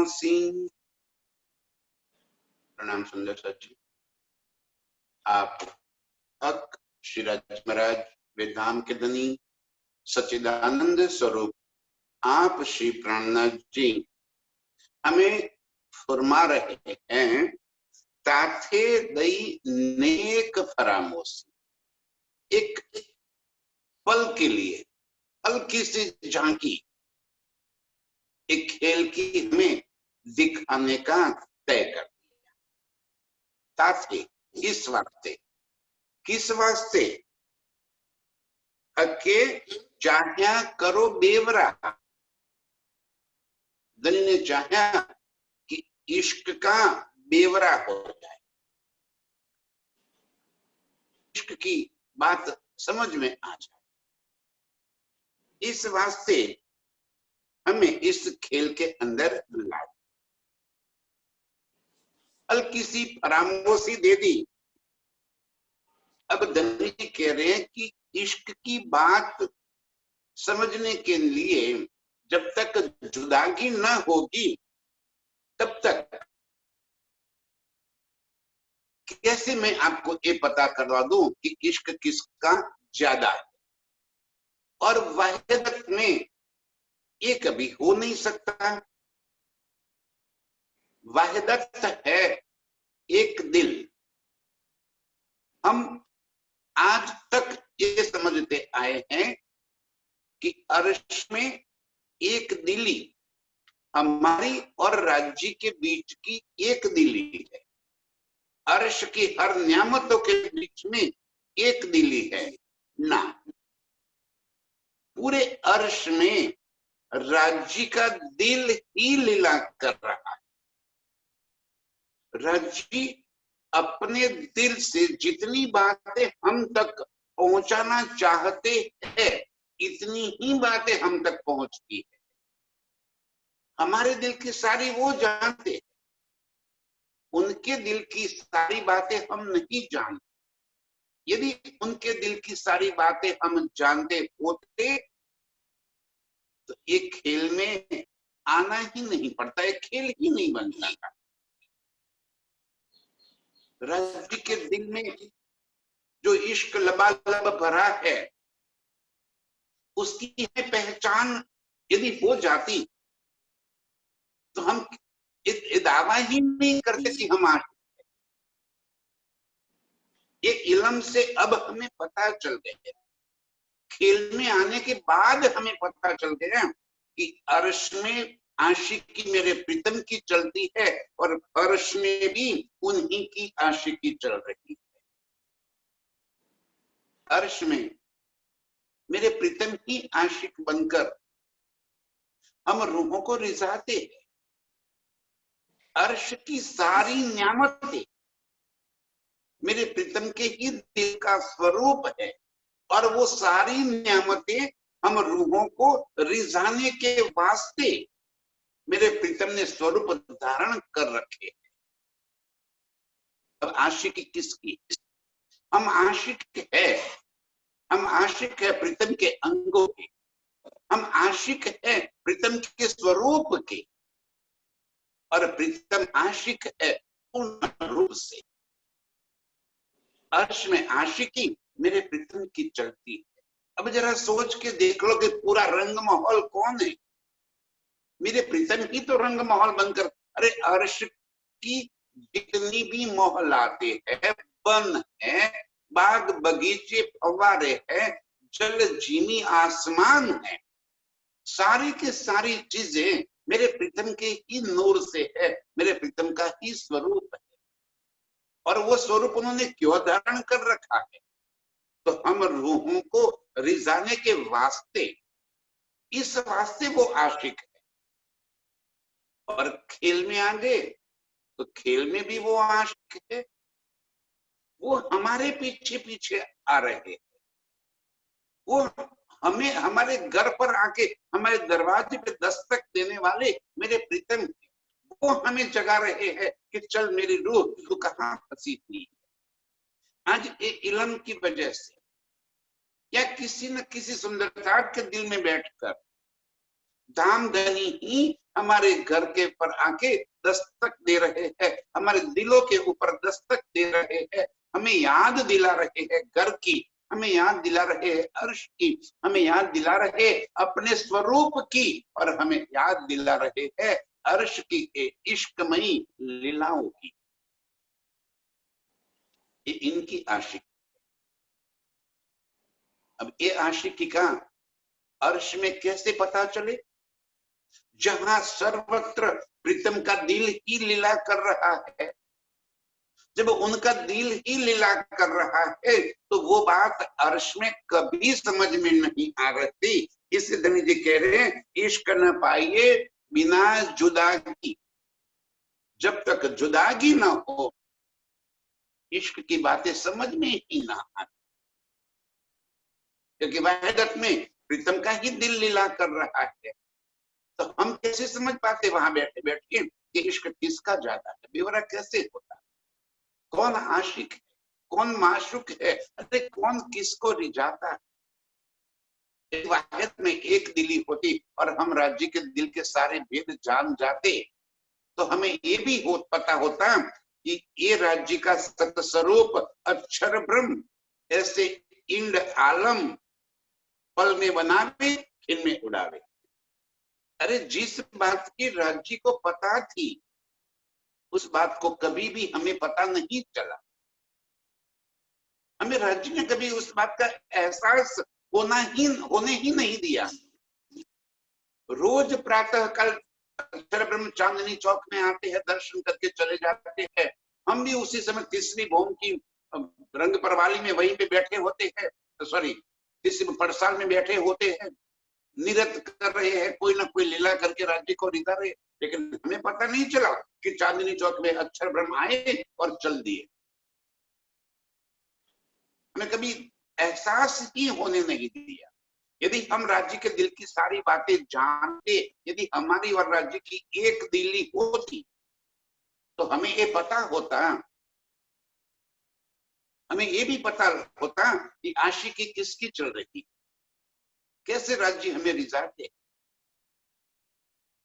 सिंह। प्रणाम सुंदर सर जी। आप हक श्री राज महाराज वेदांत के धनी सच्चिदानंद स्वरूप आप श्री प्राणनाथ जी हमें फरमा रहे हैं, ताथे दई नेक फरामोशी। एक पल के लिए हल्की सी झांकी एक खेल की हमें दिखाने का तय कर दिया। ताथे इस वास्ते, किस वास्ते के चाह्या करो बेवरा। दिल ने चाहा कि इश्क का बेवरा हो जाए, इश्क की बात समझ में आ जाए। इस वास्ते हमें इस खेल के अंदर लाए। हल्की सी फरामोशी दे दी। अब धनी जी कह रहे हैं कि इश्क की बात समझने के लिए जब तक जुदागी न होगी तब तक कैसे मैं आपको ये पता करवा दूं कि इश्क किसका ज्यादा है। और वहदत में ये कभी हो नहीं सकता। वहदत है एक दिल। हम आज तक ये समझते आए हैं कि अर्श में एक दिली हमारी और राज्य के बीच की एक दिली है। अर्श की हर नियामतों के बीच में एक दिली है ना। पूरे अर्श में राज्य का दिल ही लीला कर रहा है। राज्य अपने दिल से जितनी बातें हम तक पहुंचाना चाहते हैं इतनी ही बातें हम तक पहुंचती है। हमारे दिल की सारी वो जानते हैं, उनके दिल की सारी बातें हम नहीं जानते। यदि उनके दिल की सारी बातें हम जानते होते तो एक खेल में आना ही नहीं पड़ता, एक खेल ही नहीं बनता था। राज्य के दिल में जो इश्क लबालब भरा है उसकी पहचान यदि हो जाती तो हम दावा ही नहीं करते कि हम आशिक हैं। ये इल्म से अब हमें पता चल गया, खेल में आने के बाद हमें पता चल गया कि अर्श में आशिकी मेरे प्रीतम की चलती है और अर्श में भी उन्हीं की आशिकी चल रही है। अर्श में मेरे प्रीतम की आशिक बनकर हम रूहों को रिझाते हैं। अर्श की सारी नियामतें मेरे प्रीतम के ही दिल का स्वरूप है और वो सारी नियामतें हम रूहों को रिझाने के वास्ते मेरे प्रीतम ने स्वरूप धारण कर रखे। अब आशिकी किसकी? हम आशिक है, हम आशिक है प्रीतम के अंगों के, हम आशिक है प्रीतम के स्वरूप के और प्रीतम आशिक है पूर्ण रूप से। अर्श में आशिकी मेरे प्रीतम की चलती है। अब जरा सोच के देख लो कि पूरा रंग माहौल कौन है? मेरे प्रीतम ही तो रंग माहौल बनकर। अरे अर्श की जितनी भी मोहलाते हैं, वन है, बाग बगीचे फव्वारे है, जल झीमी आसमान है, सारी की सारी चीजें मेरे प्रीतम के ही नूर से है, मेरे प्रीतम का ही स्वरूप है। और वो स्वरूप उन्होंने क्यों धारण कर रखा है? तो हम रूहों को रिझाने के वास्ते, इस वास्ते वो आशिक है। और खेल में आ गए तो खेल में भी वो आशिक है। वो हमारे पीछे पीछे आ रहे हैं, वो हमें हमारे घर पर आके हमारे दरवाजे पे दस्तक देने वाले मेरे प्रीतम, वो हमें जगा रहे हैं कि चल मेरी रूह, तू कहाँ फंसी हुई है। आज एक इल्म की वजह से या किसी न किसी सुंदरता के दिल में बैठकर धाम धनी ही हमारे घर के पर आके दस्तक दे रहे हैं, हमारे दिलों के ऊपर दस्तक दे रहे हैं, हमें याद दिला रहे हैं घर की, हमें याद दिला रहे हैं अर्श की, हमें याद दिला रहे अपने स्वरूप की, और हमें याद दिला रहे हैं अर्श की इश्कमयी लीलाओं की। ये इनकी आशिक। अब ये आशिकी का अर्श में कैसे पता चले? जहां सर्वत्र प्रीतम का दिल ही लीला कर रहा है, जब उनका दिल ही लीला कर रहा है तो वो बात अर्श में कभी समझ में नहीं आ रही। इसलिए धनी जी कह रहे हैं इश्क न पाइए बिना जुदागी। जब तक जुदागी ना हो इश्क की बातें समझ में ही ना आती, क्योंकि वहदत में प्रीतम का ही दिल लीला कर रहा है। तो हम कैसे समझ पाते वहां बैठे बैठे कि इश्क किसका ज्यादा है? बेवरा कैसे होता? कौन आशिक है, कौन माशुक है, अरे कौन किसको रिझाता है? एक वाहिद में एक दिली होती और हम राज्य के दिल के सारे भेद जान जाते तो हमें ये भी पता होता कि ये राज्य का सत स्वरूप अक्षर ब्रह्म ऐसे इंड आलम पल में बनावे खिन में उड़ावे। अरे जिस बात की राज्य को पता थी उस बात को कभी भी हमें पता नहीं चला। हमें राज्य ने कभी उस बात का एहसास होने ही नहीं दिया। रोज प्रातः काल अक्षर ब्रह्म चांदनी चौक में आते हैं, दर्शन करके चले जाते हैं। हम भी उसी समय तीसरी भौम की रंग परवाली में वहीं पे बैठे होते हैं, सॉरी तीसरी पड़साल में बैठे होते हैं, निरत कर रहे हैं, कोई ना कोई लीला करके राज्य को रिझा रहे। लेकिन हमें पता नहीं चला कि चांदनी चौक में अक्षर ब्रह्म आए और चल दिए। हमें कभी एहसास ही होने नहीं दिया। यदि हम राज्य के दिल की सारी बातें जानते, यदि हमारी और राज्य की एक दिली होती तो हमें ये पता होता, हमें ये भी पता होता कि आशिकी किसकी चल रही, कैसे राज्य हमें रिझाते।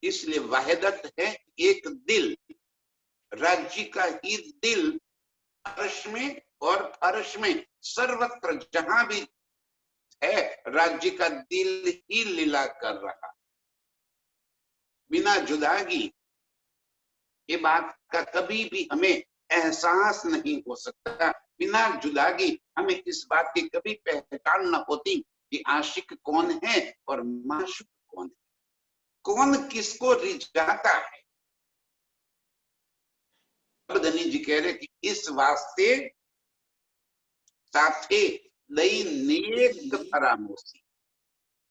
इसलिए वाहिदत है एक दिल, राज्य का ही दिल अर्श में और फर्श में सर्वत्र जहां भी है राज्य का दिल ही लीला कर रहा। बिना जुदागी ये बात का कभी भी हमें एहसास नहीं हो सकता। बिना जुदागी हमें इस बात की कभी पहचान न होती कि आशिक कौन है और माशुक कौन है, कौन किसको रिझाता है। अब धनी जी कह रहे कि इस वास्ते साथे दई नेक फरामोशी,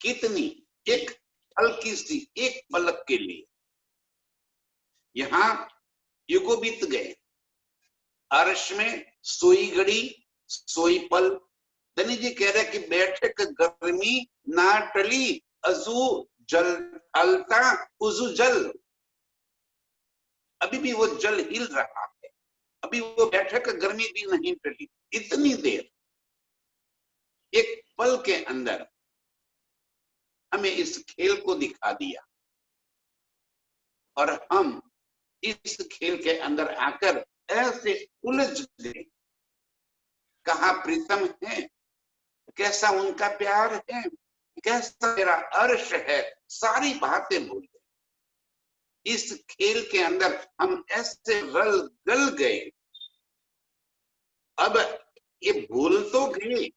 कितनी एक हल्की सी एक पलक के लिए यहां युगो बीत गए। अर्श में सोई घड़ी सोई पल। धनी जी कह रहे कि बैठक गर्मी ना टली अजू जल हलता उजू जल। अभी भी वो जल हिल रहा है, अभी वो बैठक गर्मी भी नहीं टली। इतनी देर एक पल के अंदर हमें इस खेल को दिखा दिया और हम इस खेल के अंदर आकर ऐसे उलझ गए। कहा प्रीतम है, कैसा उनका प्यार है, कैसा मेरा अर्श है, सारी बातें भूल गए। इस खेल के अंदर हम ऐसे रल गल गए। अब ये भूल तो गए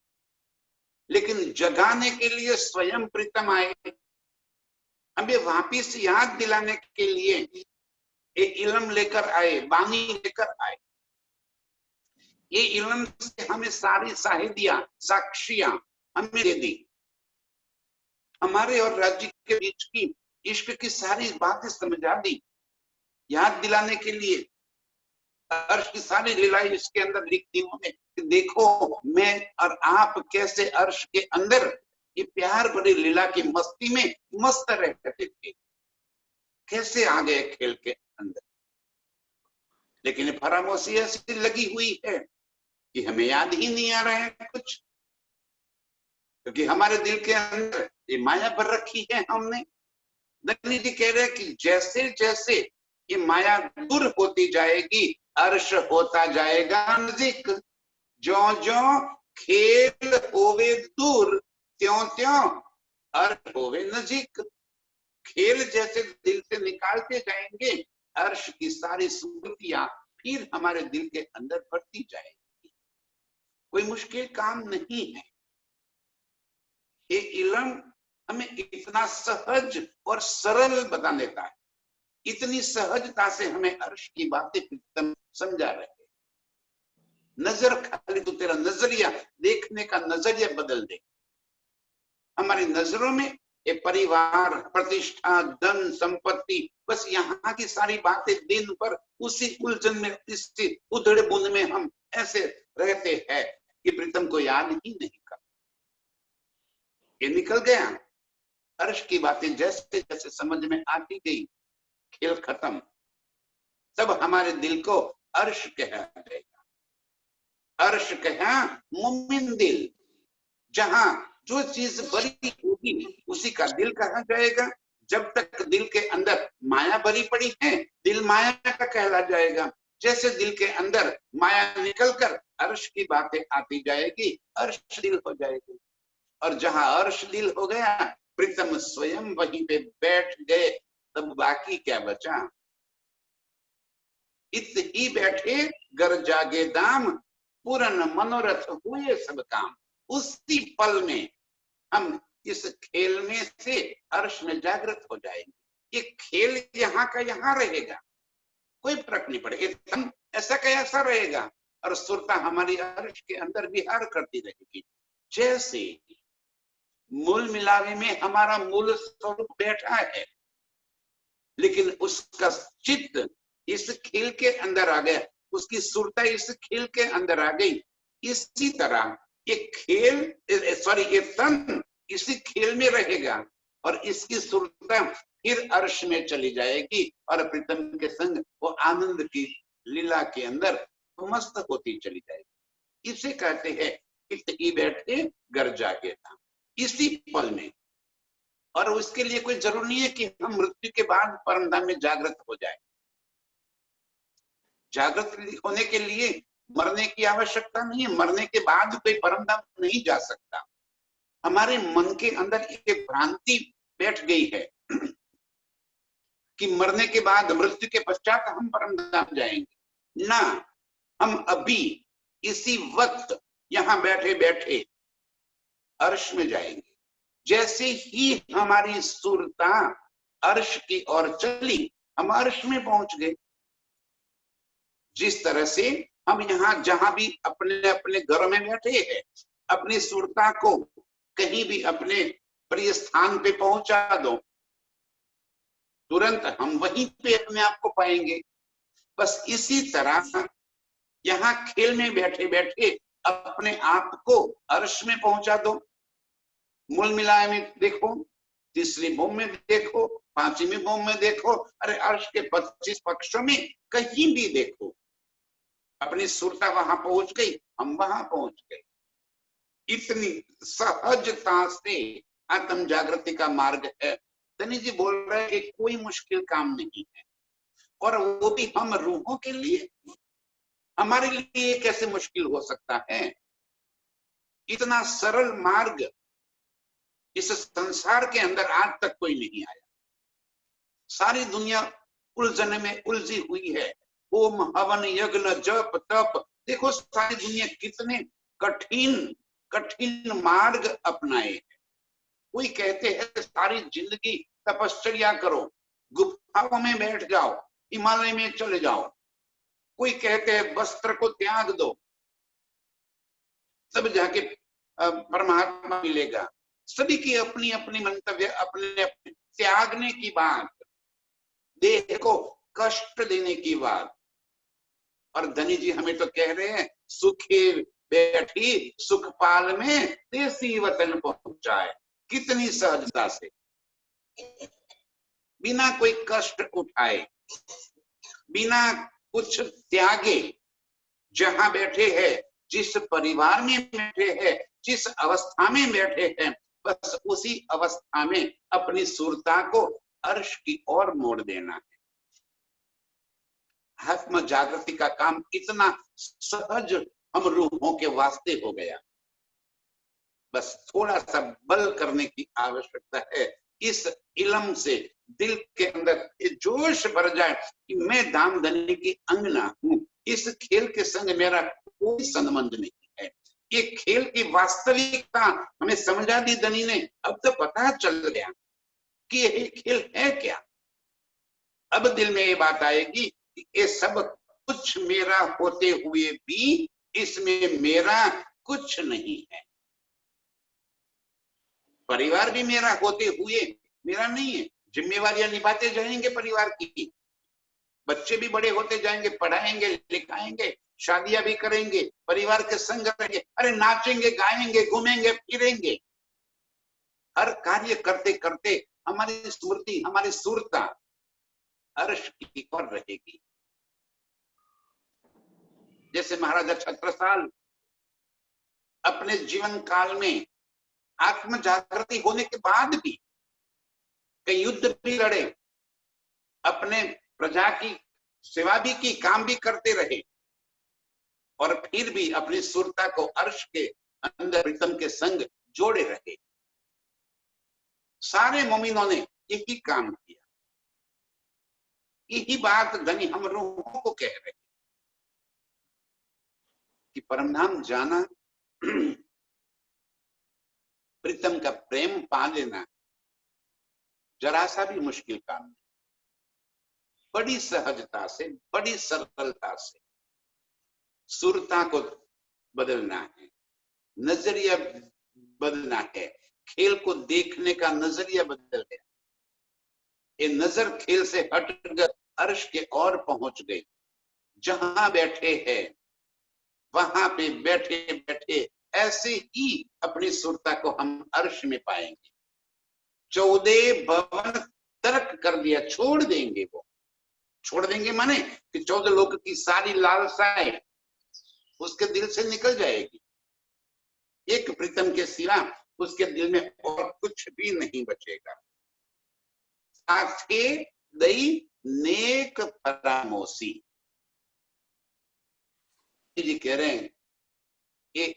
लेकिन जगाने के लिए स्वयं प्रीतम आए, हमें वापिस याद दिलाने के लिए ये इल्म लेकर आए, बानी लेकर आए। ये इल्म से हमें सारी शाहिदियां साक्षियां हमें दे दी। हमारे और राज्य के बीच की इश्क की सारी बातें समझा दी, याद दिलाने के लिए अर्श की सारी लीलाएं इसके अंदर लिख दी उन्होंने कि देखो मैं और आप कैसे अर्श के अंदर ये प्यार भरी लीला की मस्ती में मस्त रहते थे, कैसे आ गए खेल के अंदर। लेकिन फरामोशी ऐसी लगी हुई है कि हमें याद ही नहीं आ रहा है कुछ, क्योंकि हमारे दिल के अंदर ये माया भर रखी है हमने। धनी जी कह रहे हैं कि जैसे जैसे ये माया दूर होती जाएगी अर्श होता जाएगा नजीक। ज्यो ज्यो खेल होवे दूर त्यों त्यों अर्श होवे नजीक। खेल जैसे दिल से निकालते जाएंगे अर्श की सारी स्मृतियां फिर हमारे दिल के अंदर बढ़ती जाएगी। कोई मुश्किल काम नहीं है। ये इल्म हमें इतना सहज और सरल बता देता है, इतनी सहजता से हमें अर्श की बातें समझा रहे हैं। नजर खाली तो तेरा नजरिया, देखने का नजरिया बदल दे। हमारी नजरों में ये परिवार, प्रतिष्ठा, धन, संपत्ति, बस यहाँ की सारी बातें दिन भर उसी उलझन में, इसी उधड़ बुन में हम ऐसे रहते हैं कि प्रीतम को याद ही नहीं कर। ये निकल गया। अर्श की बातें जैसे जैसे समझ में आती गई, खेल खत्म। तब हमारे दिल को अर्श कहा जाएगा। अर्श कहा मुमिन दिल। जहां जो चीज भरी होगी उसी का दिल कहा जाएगा। जब तक दिल के अंदर माया भरी पड़ी है, दिल माया का कहला जाएगा। जैसे दिल के अंदर माया निकलकर अर्श की बातें आती जाएगी, अर्श दिल हो जाएगी। और जहां अर्श दिल हो गया, प्रीतम स्वयं वहीं पे बैठ गए, तब बाकी क्या बचा। इत ही बैठे गर जागे दाम, पूर्ण मनोरथ हुए सब काम। उसी पल में हम इस खेल में से अर्श में जागृत हो जाएंगे। ये खेल यहाँ का यहाँ रहेगा, कोई फर्क नहीं पड़ेगा। ऐसा का ऐसा रहेगा और सुरता हमारी अर्श के अंदर विहार करती रहेगी। जैसे मूल मिलावे में हमारा मूल स्वरूप बैठा है, लेकिन उसका चित्त इस खेल के अंदर आ गया, उसकी सुरता इस खेल के अंदर आ गई। इसी तरह ये खेल, सॉरी, ये तन इसी खेल में रहेगा और इसकी सुरता फिर अर्श में चली जाएगी और प्रीतम के संग वो आनंद की लीला के अंदर मस्त होती चली जाएगी। इसे कहते हैं इत ही बैठे गर जागे था, इसी पल में। और उसके लिए कोई जरूरी नहीं है कि हम मृत्यु के बाद परम धाम में जागृत हो जाए। जागृत होने के लिए मरने की आवश्यकता नहीं है। मरने के बाद कोई परम धाम नहीं जा सकता। हमारे मन के अंदर एक भ्रांति बैठ गई है कि मरने के बाद, मृत्यु के पश्चात हम परम धाम जाएंगे। ना, हम अभी इसी वक्त यहाँ बैठे बैठे अर्श में जाएंगे। जैसे ही हमारी सुरता अर्श की ओर चली, हम अर्श में पहुंच गए। जिस तरह से हम यहाँ जहां भी अपने अपने घरों में बैठे हैं, अपनी सुरता को कहीं भी अपने प्रिय स्थान पे पहुंचा दो, तुरंत हम वहीं पे अपने आप को पाएंगे। बस इसी तरह यहाँ खेल में बैठे बैठे अपने आप को अर्श में पहुंचा दो। मूल मिलाए में देखो, तीसरी भूमि में देखो, पांचवी भूमि में देखो, अरे अर्श के 25 पक्षों में कहीं भी देखो, अपनी सुरता वहां पहुंच गई, हम वहां पहुंच गए। इतनी सहजता से आत्म जागृति का मार्ग है। धनी जी बोल रहे हैं कि कोई मुश्किल काम नहीं है, और वो भी हम रूहों के लिए। हमारे लिए कैसे मुश्किल हो सकता है। इतना सरल मार्ग इस संसार के अंदर आज तक कोई नहीं आया। सारी दुनिया उलझन में उलझी हुई है। होम हवन यज्ञ जप तप, देखो सारी दुनिया कितने कठिन कठिन मार्ग अपनाए हैं। कोई कहते हैं सारी जिंदगी तपश्चर्या करो, गुफाओं में बैठ जाओ, हिमालय में चले जाओ। कोई कहते हैं वस्त्र को त्याग दो, तब जाके परमात्मा मिलेगा। सभी की अपनी अपनी मंतव्य, अपने अपने त्यागने की बात, देह को कष्ट देने की बात। और धनी जी हमें तो कह रहे हैं सुखी बैठी सुखपाल में देसी वतन पहुंचाए। कितनी सहजता से, बिना कोई कष्ट उठाए, बिना कुछ त्यागे, जहां बैठे हैं, जिस परिवार में बैठे हैं, जिस अवस्था में बैठे हैं, बस उसी अवस्था में अपनी सुरता को अर्श की ओर मोड़ देना है। आत्म जागृति का काम इतना सहज हम रूहों के वास्ते हो गया, बस थोड़ा सा बल करने की आवश्यकता है। इस इलम से दिल के अंदर ये जोश भर जाए कि मैं धामधनी की अंगना हूं, इस खेल के संग मेरा कोई संबंध नहीं है। ये खेल की वास्तविकता हमें समझा दी धनी ने। अब तो पता चल गया कि ये खेल है क्या। अब दिल में ये बात आएगी कि ये सब कुछ मेरा होते हुए भी इसमें मेरा कुछ नहीं है। परिवार भी मेरा होते हुए मेरा नहीं है। जिम्मेवारियां निभाते जाएंगे परिवार की, बच्चे भी बड़े होते जाएंगे, पढ़ाएंगे लिखाएंगे, शादियां भी करेंगे, परिवार के संग रहेंगे, अरे नाचेंगे गाएंगे घूमेंगे फिरेंगे। हर कार्य करते करते हमारी स्मृति हमारी सुरता अर्श की ओर रहेगी। जैसे महाराजा छत्रसाल अपने जीवन काल में आत्म जागृति होने के बाद भी कई युद्ध भी लड़े, अपने प्रजा की सेवा भी की, काम भी करते रहे, और फिर भी अपनी सुरता को अर्श के अंदर प्रीतम के संग जोड़े रहे। सारे मोमिनों ने यही काम किया। यही बात धनी हम रूहों को कह रहे कि परम धाम जाना, प्रीतम का प्रेम पा लेना जरा सा भी मुश्किल काम नहीं। बड़ी सहजता से, बड़ी सरलता से सुरता को बदलना है, नजरिया बदलना है, खेल को देखने का नजरिया बदल गया। ये नजर खेल से हटकर अर्श के ओर पहुंच गई। जहां बैठे हैं वहां पे बैठे बैठे ऐसे ही अपनी सुरता को हम अर्श में पाएंगे। 14 भवन तर्क कर दिया, छोड़ देंगे। वो छोड़ देंगे माने कि 14 लोग की सारी लालसाएं उसके दिल से निकल जाएगी। एक प्रीतम के सिवा उसके दिल में और कुछ भी नहीं बचेगा। साथे दई नेक परामोसी जी कह रहे हैं कि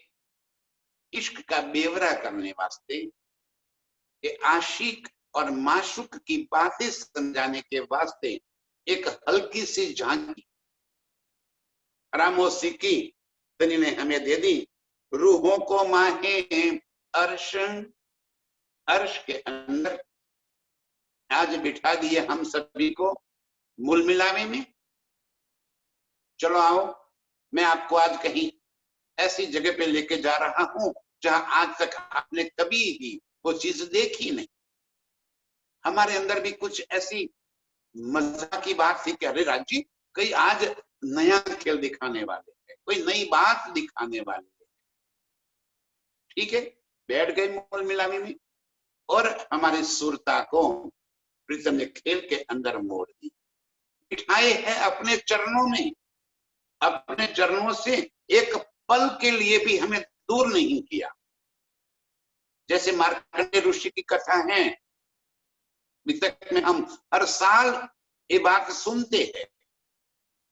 इश्क का बेवरा करने वास्ते, ये आशिक और माशुक की बातें समझाने के वास्ते एक हल्की सी झांकी परामोसी की धनी ने हमें दे दी। रूहों को माहे अर्श, अर्श के अंदर आज बिठा दिए हम सभी को मूल मिलावे में। चलो आओ, मैं आपको आज कहीं ऐसी जगह पे लेके जा रहा हूं जहां आज तक आपने कभी ही वो चीज देखी नहीं। हमारे अंदर भी कुछ ऐसी मजा की बात थी कि अरे राज जी कई आज नया खेल दिखाने वाले हैं, कोई नई बात दिखाने वाले हैं। ठीक है, बैठ गए मूल मिलावे में और हमारी सुरता को प्रीतम ने खेल के अंदर मोड़ दी। बिठाए हैं अपने चरणों में, अपने चरणों से एक पल के लिए भी हमें दूर नहीं किया। जैसे मार्कंडेय ऋषि की कथा है, वितक में हम हर साल ये बात सुनते हैं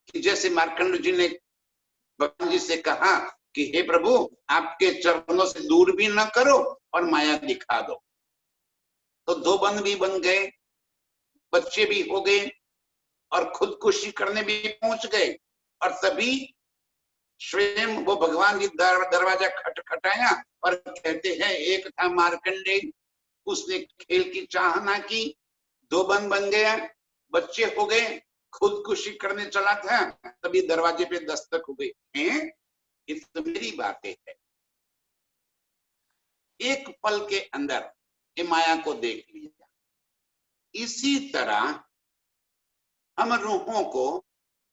कि जैसे मार्कंडेय जी ने भगवान जी से कहा कि हे प्रभु आपके चरणों से दूर भी न करो और माया दिखा दो, तो 2 बन भी बन गए, बच्चे भी हो गए और खुदकुशी करने भी पहुंच गए। और तभी स्वयं वो भगवान जी दरवाजा खटखटाया और कहते हैं एक था मार्कंडेय, उसने खेल की चाहना की, 2 बन गया, बच्चे हो गए, खुदकुशी करने चला था, तभी दरवाजे पे दस्तक हो गई। हैं ये तो मेरी बातें है। एक पल के अंदर ये माया को देख लिया। इसी तरह हम रूहों को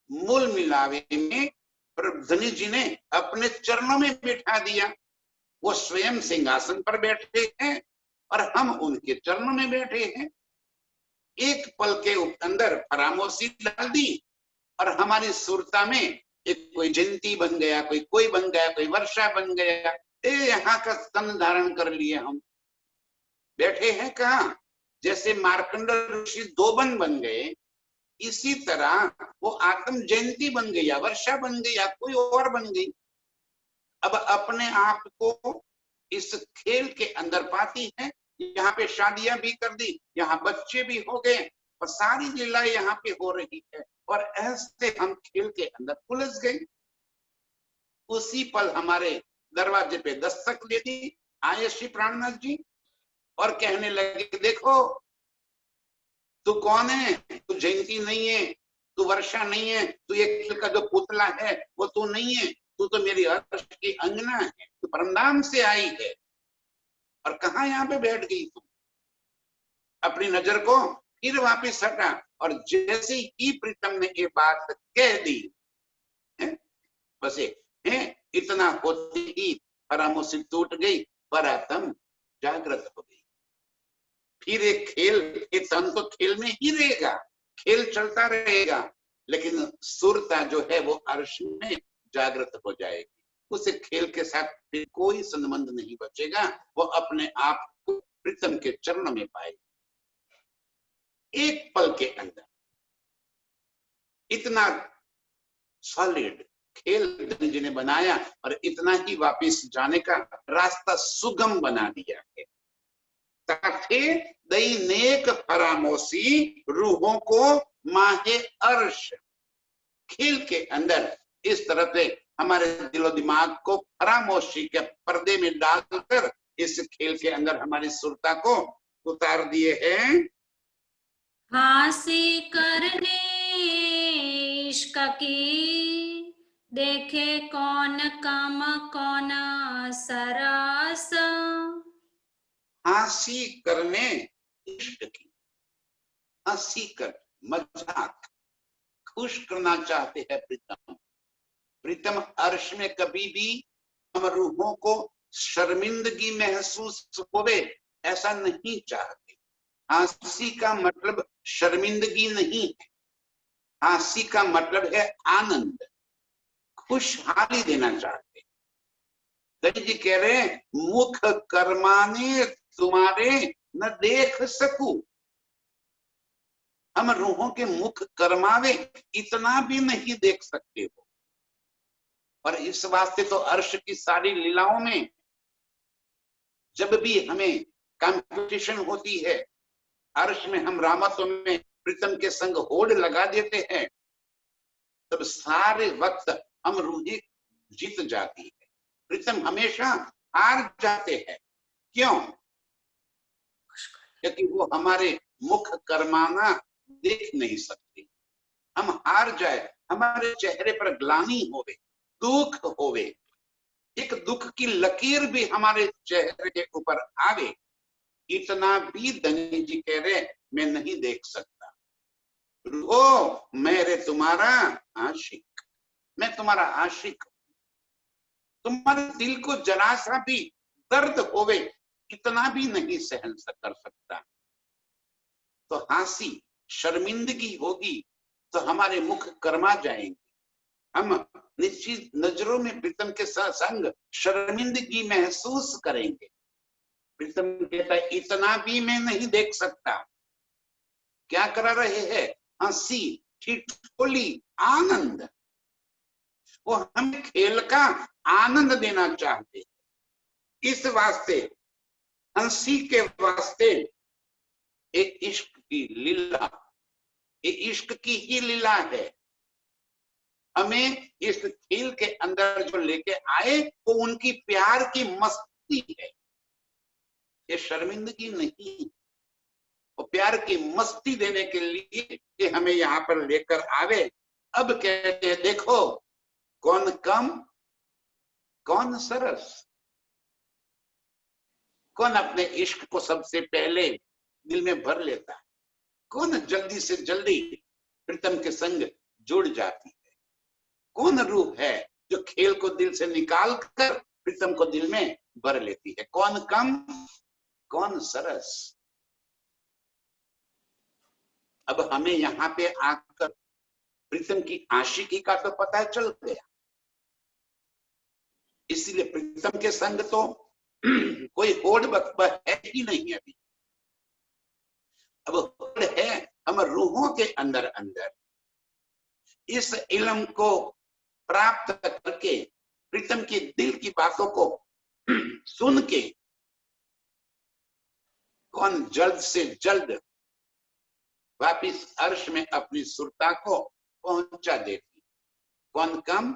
मूल मिलावे में धनी जी ने अपने चरणों में बिठा दिया। वो स्वयं सिंहासन पर बैठे हैं और हम उनके चरणों में बैठे हैं। एक पल के अंदर फरामोशी डाल दी और हमारी सुरता में एक कोई जयंती बन गया, कोई बन गया, कोई वर्षा बन गया। यहाँ का स्तन धारण कर लिए हम बैठे हैं कहाँ? जैसे मार्कंड ऋषि 2 वन बन गए, इसी तरह वो आत्म जयंती बन गई या वर्षा बन गई या कोई और बन गई। अब अपने आप को इस खेल के अंदर पाती है। यहाँ पे शादियां भी कर दी, यहाँ बच्चे भी हो गए और सारी लीला यहाँ पे हो रही है और ऐसे हम खेल के अंदर उलझ गए। उसी पल हमारे दरवाजे पे दस्तक दे दी, आए श्री प्राणनाथ जी और कहने लगे, देखो तू कौन है, तू जयंती नहीं है, तू वर्षा नहीं है, तू ये खेल का जो पुतला है वो तू नहीं है, तू तो मेरी अर्श की अंगना है, तू परमधाम से आई है और कहा यहाँ पे बैठ गई तू। अपनी नजर को फिर वापिस हटा और जैसे ही प्रीतम ने ये बात कह दी है, बस है इतना होते ही परामोशी टूट गई, परातम जागृत हो गई। फिर एक खेल, एक तन तो खेल में ही रहेगा, खेल चलता रहेगा, लेकिन सुरता जो है वो अर्श में जागृत हो जाएगी। उसे खेल के साथ फिर कोई संबंध नहीं बचेगा, वो अपने आप को प्रीतम के चरण में पाएगी। एक पल के अंदर इतना सॉलिड खेल धनी जी ने बनाया और इतना ही वापिस जाने का रास्ता सुगम बना दिया है। ताकि दई नेक फरामोशी रूहों को माहे अर्श, खेल के अंदर इस तरह से हमारे दिलो दिमाग को फरामोशी के पर्दे में डालकर इस खेल के अंदर हमारी सुरता को उतार दिए हैं। हासी करने इश्क की, देखे कौन कम कौन सरस। हंसी करने इश्क की, हंसी कर मजाक खुश करना चाहते हैं प्रीतम। प्रीतम अर्श में कभी भी हम रूहों को शर्मिंदगी महसूस होवे ऐसा नहीं चाहते। हंसी का मतलब शर्मिंदगी नहीं है, हंसी का मतलब है आनंद, खुशहाली देना चाहते। दही जी कह रहे हैं, मुख कर्माने तुम्हारे न देख सकूं। हम रूहों के मुख कर्मावे इतना भी नहीं देख सकते हो। और इस वास्ते तो अर्श की सारी लीलाओं में जब भी हमें कंपटीशन होती है, अर्श में हम रामत्व में प्रीतम के संग होड़ लगा देते हैं, तब सारे वक्त हम रूहें जीत जाती है, प्रीतम हमेशा हार जाते हैं। क्यों? क्योंकि वो हमारे मुख कर्माना देख नहीं सकते। हम हार जाए, हमारे चेहरे पर ग्लानि होवे, दुख होवे, एक दुख की लकीर भी हमारे चेहरे के ऊपर आवे, इतना भी धनी जी कह रहे मैं नहीं देख सकता। ओ मेरे तुम्हारा आशिक, मैं तुम्हारा आशिक, तुम्हारे दिल को जरा सा भी दर्द होवे इतना भी नहीं सहन कर सकता। तो हंसी शर्मिंदगी होगी तो हमारे मुख कर्मा जाएंगे, हम निश्चित नजरों में प्रीतम के संग शर्मिंदगी महसूस करेंगे। प्रीतम कहता है इतना भी मैं नहीं देख सकता। क्या करा रहे हैं? हंसी ठिठोली आनंद, वो हमें खेल का आनंद देना चाहते हैं। इस वास्ते हंसी के वास्ते एक इश्क की लीला, एक इश्क की ही लीला है। हमें इस खेल के अंदर जो लेके आए वो उनकी प्यार की मस्ती है, ये शर्मिंदगी नहीं। वो प्यार की मस्ती देने के लिए ये हमें यहाँ पर लेकर आवे। अब कहते हैं देखो कौन कम कौन सरस, कौन अपने इश्क को सबसे पहले दिल में भर लेता है, कौन जल्दी से जल्दी प्रीतम के संग जुड़ जाती है, कौन रूह है जो खेल को दिल से निकाल कर प्रीतम को दिल में भर लेती है। कौन कम कौन सरस। अब हमें यहाँ पे आकर प्रीतम की आशिकी का तो पता चल गया, इसलिए प्रीतम के संग तो कोई होड़ है ही नहीं अभी। अब है हम रूहों के अंदर अंदर इस इल्म को प्राप्त करके प्रीतम की दिल की बातों को सुन के कौन जल्द से जल्द वापिस अर्श में अपनी सुरता को पहुंचा देती। कौन कम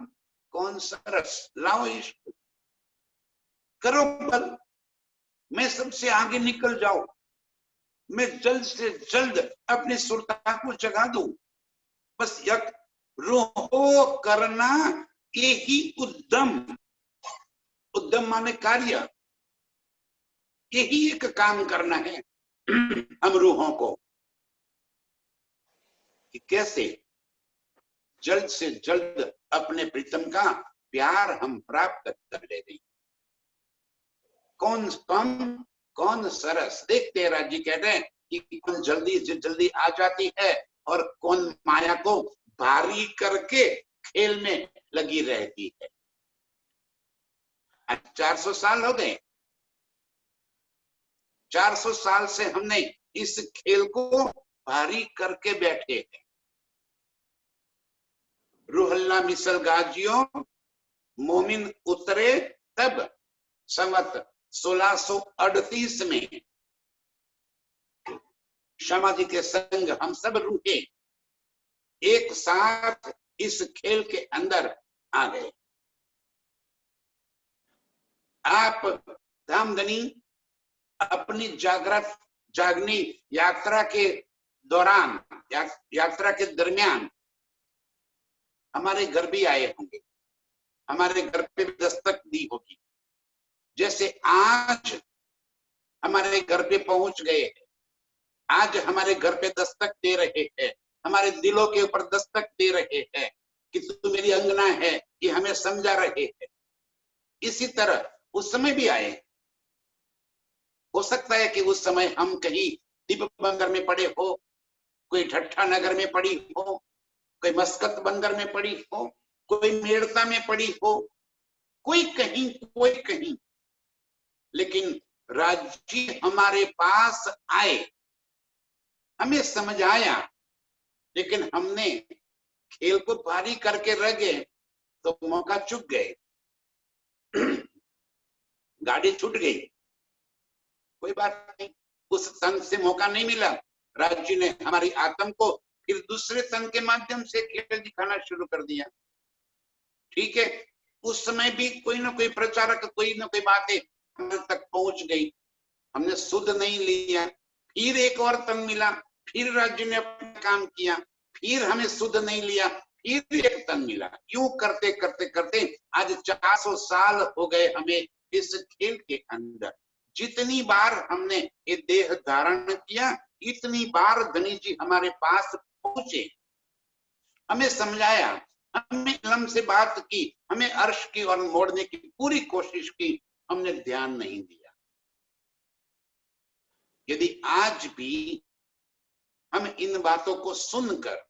कौन सरस, लाओ इश्क करो बल, मैं सबसे आगे निकल जाऊं, मैं जल्द से जल्द अपनी सुरता को जगा दूं। बस यक रोहो करना, यही उद्यम, उद्यम माने कार्य, यही एक काम करना है हम रूहों को कि कैसे जल्द से जल्द अपने प्रीतम का प्यार हम प्राप्त कर ले रही। कौन कम कौन सरस, देखते राजी कहते हैं कि कौन जल्दी से जल्दी आ जाती है और कौन माया को भारी करके खेल में लगी रहती है। 400 साल हो गए, 400 साल से हमने इस खेल को भारी करके बैठे हैं। रूहल्ला मिसल गाजियों मोमिन उतरे तब संवत 1638 में शमा जी के संग हम सब रूहे एक साथ इस खेल के अंदर आ गए। आप धामधनी अपनी जागनी यात्रा के दौरान यात्रा के दरमियान हमारे घर भी आए होंगे, हमारे घर पे भी दस्तक दी होगी। जैसे आज हमारे घर पे पहुंच गए, आज हमारे घर पे दस्तक दे रहे हैं, हमारे दिलों के ऊपर दस्तक दे रहे हैं कि तू मेरी अंगना है, ये हमें समझा रहे हैं। इसी तरह उस समय भी आए। हो सकता है कि उस समय हम कहीं दीप बंदर में पड़े हो, कोई ठट्ठा नगर में पड़ी हो, कोई मस्कत बंदर में पड़ी हो, कोई मेड़ता में पड़ी हो, कोई कहीं, लेकिन राज्य हमारे पास आए, हमें समझ आया, लेकिन हमने खेल को भारी करके रह गए तो मौका चूक गए, गाड़ी छूट गई। कोई बात नहीं, उस तन से मौका नहीं मिला। राज्य ने हमारी आत्म को फिर दूसरे तन के माध्यम से खेल दिखाना शुरू कर दिया। ठीक है, उस समय भी कोई ना कोई प्रचारक, कोई ना कोई बातें हमारे तक पहुंच गई, हमने सुध नहीं लिया। फिर एक और तन मिला, फिर राज्य ने अपना काम किया, फिर हमें सुध नहीं लिया, फिर एक तन मिला। यूं करते करते करते आज 400 साल हो गए हमें इस खेल के अंदर। जितनी बार हमने ये देह धारण किया, इतनी बार धनी जी हमारे पास पहुंचे, हमें समझाया, हमें इल्म से बात की, हमें अर्श की और मोड़ने की पूरी कोशिश की, हमने ध्यान नहीं दिया। यदि आज भी हम इन बातों को सुनकर,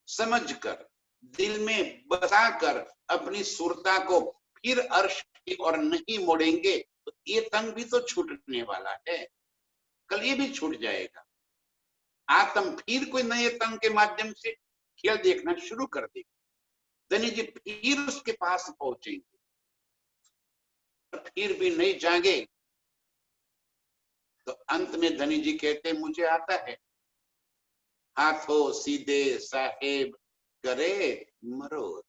समझकर, दिल में बसाकर अपनी सुरता को फिर अर्श की ओर नहीं मोड़ेंगे तो ये तन भी तो छूटने वाला है, कल ये भी छूट जाएगा। आत्म फिर कोई नए तन के माध्यम से खेल देखना शुरू कर देगा। धनी जी फिर उसके पास पहुंचेंगे, फिर भी नहीं जागे तो अंत में धनी जी कहते मुझे आता है, हाथों सीधे साहेब करे मरोड़।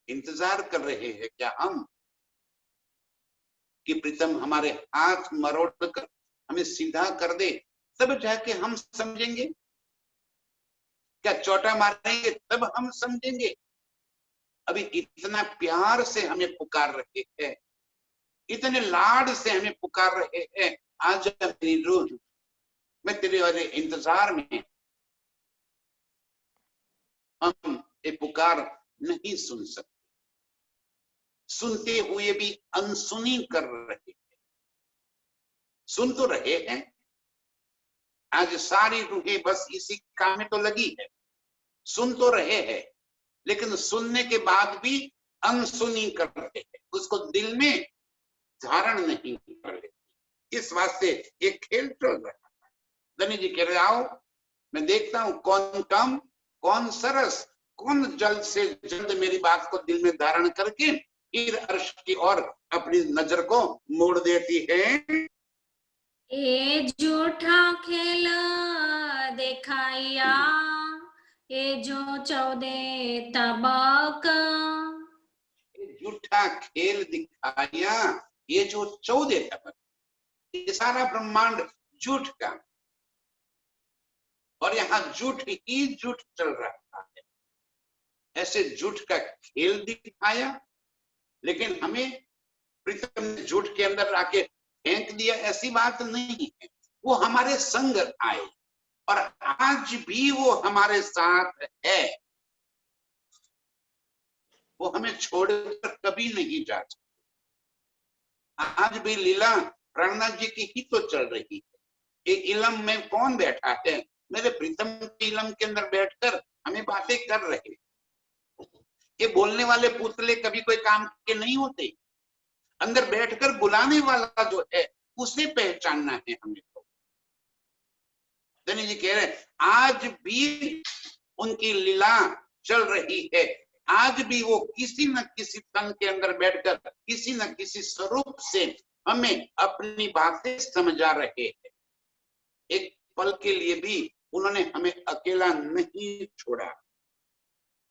इंतजार कर रहे हैं क्या हम कि प्रीतम हमारे हाथ मरोड़ कर हमें सीधा कर दे, तब जाके हम समझेंगे? क्या चोटा मारेंगे तब हम समझेंगे? अभी इतना प्यार से हमें पुकार रहे हैं, इतने लाड से हमें पुकार रहे हैं, आज मेरी रूह, मैं तेरे वाले इंतजार में। हम ये पुकार नहीं सुन सकते, सुनते हुए भी अनसुनी कर रहे हैं। सुन तो रहे हैं, आज सारी रूहें बस इसी काम में तो लगी है, सुन तो रहे हैं, लेकिन सुनने के बाद भी अनसुनी कर रहे हैं, उसको दिल में धारण नहीं कर रहे। इस वास्ते ये खेल चल रहा है। धनी जी कह रहे आओ मैं देखता हूं कौन कम कौन सरस, कौन जल्द से जल्द मेरी बात को दिल में धारण करके फिर अर्श की ओर अपनी नजर को मोड़ देती है। ये झूठा खेल दिखाया, ये जो 14 तबक, झूठा खेल दिखाया, ये जो 14 तबक, ये सारा ब्रह्मांड झूठ का, और यहाँ झूठ ही झूठ चल रहा है। ऐसे झूठ का खेल दिखाया, लेकिन हमें प्रीतम ने झूठ के अंदर आके फेंक दिया, ऐसी बात नहीं है। वो हमारे संग आए और आज भी वो हमारे साथ है, वो हमें छोड़कर कभी नहीं जा सकते। आज भी लीला प्राणनाथ जी की ही तो चल रही है। ये इलम में कौन बैठा है? मेरे प्रीतम के इलम के अंदर बैठकर हमें बातें कर रहे। ये बोलने वाले पुतले कभी कोई काम के नहीं होते, अंदर बैठकर बुलाने वाला जो है उसे पहचानना है हमें। तो धनी जी कह रहे आज भी उनकी लीला चल रही है, आज भी वो किसी न किसी तन के अंदर बैठकर किसी न किसी स्वरूप से हमें अपनी बातें समझा रहे हैं। एक पल के लिए भी उन्होंने हमें अकेला नहीं छोड़ा।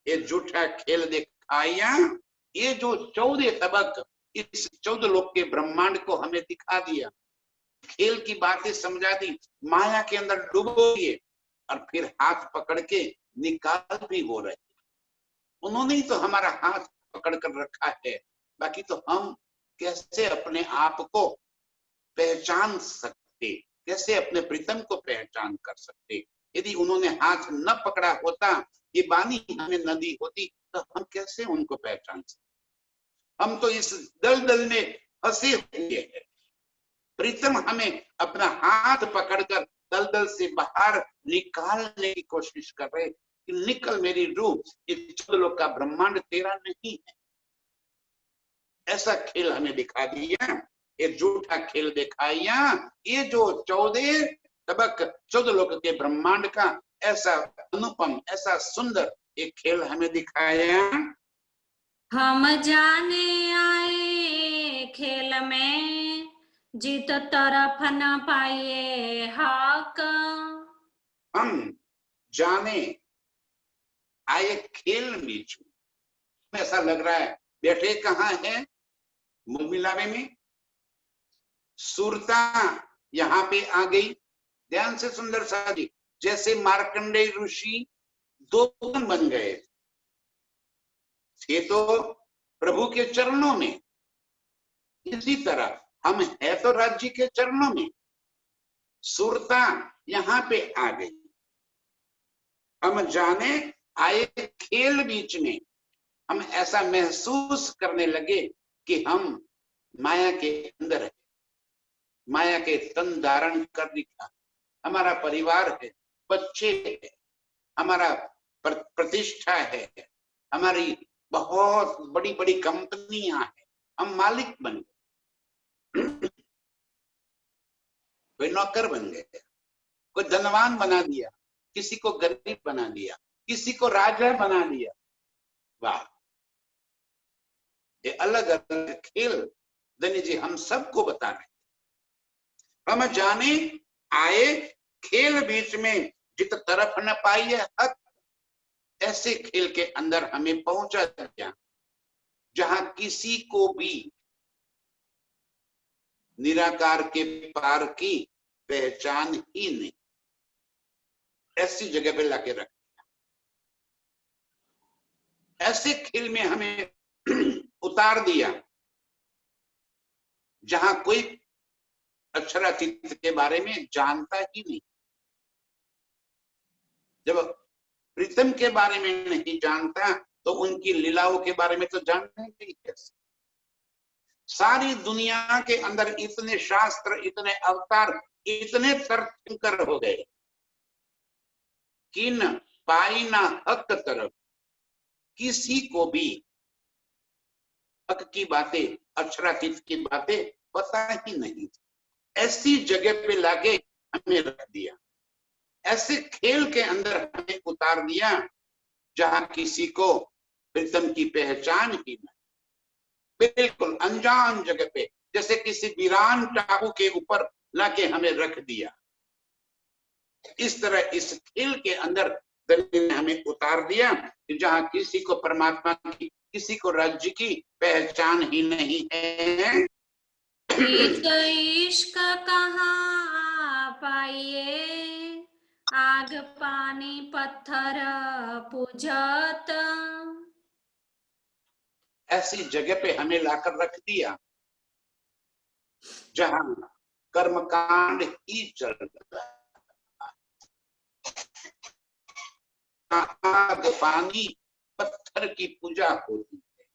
ये झूठा खेल दिखाया, ये जो 14 तबक इस 14 लोक के ब्रह्मांड को हमें दिखा दिया, खेल की बातें समझा दी, माया के अंदर डूबो दिए और फिर हाथ पकड़ के निकाल भी हो रहे। उन्होंने ही तो हमारा हाथ पकड़ कर रखा है, बाकी तो हम कैसे अपने आप को पहचान सकते, कैसे अपने प्रीतम को पहचान कर सकते? यदि उन्होंने हाथ न पकड़ा होता, ये वाणी हमें न दी होती, तो हम कैसे उनको पहचान सकते? हम तो इस दलदल में फंसे हुए हैं। प्रीतम हमें अपना हाथ पकड़कर दलदल से बाहर निकालने की कोशिश कर रहे कि निकल मेरी रूह, इस 14 लोक का ब्रह्मांड तेरा नहीं है। ऐसा खेल हमें दिखा दिया, ये झूठा खेल दिखाया, ये जो 14 तबक 14 लोक के ब्रह्मांड का ऐसा अनुपम, ऐसा सुंदर एक खेल हमें दिखाया। हम जाने आए खेल में, जीत तरफ न पाइए हक। हम जाने आए खेल बीच में, ऐसा लग रहा है बैठे कहाँ है मूल मिलावे में, सुरता यहाँ पे आ गई। ध्यान से सुंदर साजी, जैसे मार्कंडेय ऋषि 2 गुण बन गए थे तो प्रभु के चरणों में, इसी तरह हम है तो राज्य के चरणों में, सुरता यहाँ पे आ गई। हम जाने आए खेल बीच में, हम ऐसा महसूस करने लगे कि हम माया के अंदर है, माया के तन धारण कर दिखा। हमारा परिवार है, बच्चे है, हमारा प्रतिष्ठा है, हमारी बहुत बड़ी बड़ी कंपनियां हैं, हम मालिक बन गए, कोई नौकर बन गए, कोई धनवान बना दिया, किसी को गरीब बना दिया, किसी को राजा बना दिया। वाह, ये अलग अलग खेल धनी जी हम सबको बता रहे। हम जाने आए खेल बीच में, जित तरफ न पाइए हक। ऐसे खेल के अंदर हमें पहुंचा दिया जहां किसी को भी निराकार के पार की पहचान ही नहीं, ऐसी जगह पे लाके रख दिया। ऐसे खेल में हमें उतार दिया जहां कोई अक्षरातीत के बारे में जानता ही नहीं। जब प्रीतम के बारे में नहीं जानता तो उनकी लीलाओं के बारे में तो जानेंगे ही कैसे? सारी दुनिया के अंदर इतने शास्त्र, इतने अवतार, इतने तीर्थंकर हो गए, किन पाई ना हक तरफ, किसी को भी हक की बातें, अक्षरातीत की बातें पता ही नहीं थी। ऐसी जगह पे लाके हमें रख दिया। ऐसे खेल के अंदर हमें उतार दिया जहां किसी को प्रीतम की पहचान ही न, बिल्कुल अनजान जगह पे, जैसे किसी वीरान टापू के ऊपर लाके हमें रख दिया। इस तरह इस खेल के अंदर दलित ने हमें उतार दिया कि जहां किसी को परमात्मा की, किसी को राज्य की पहचान ही नहीं है। एक इश्क कहाँ पाइए, आग पानी पत्थर पूजत। ऐसी जगह पे हमें लाकर रख दिया जहां कर्मकांड ही चल रहा है, आग पानी पत्थर की पूजा होती है।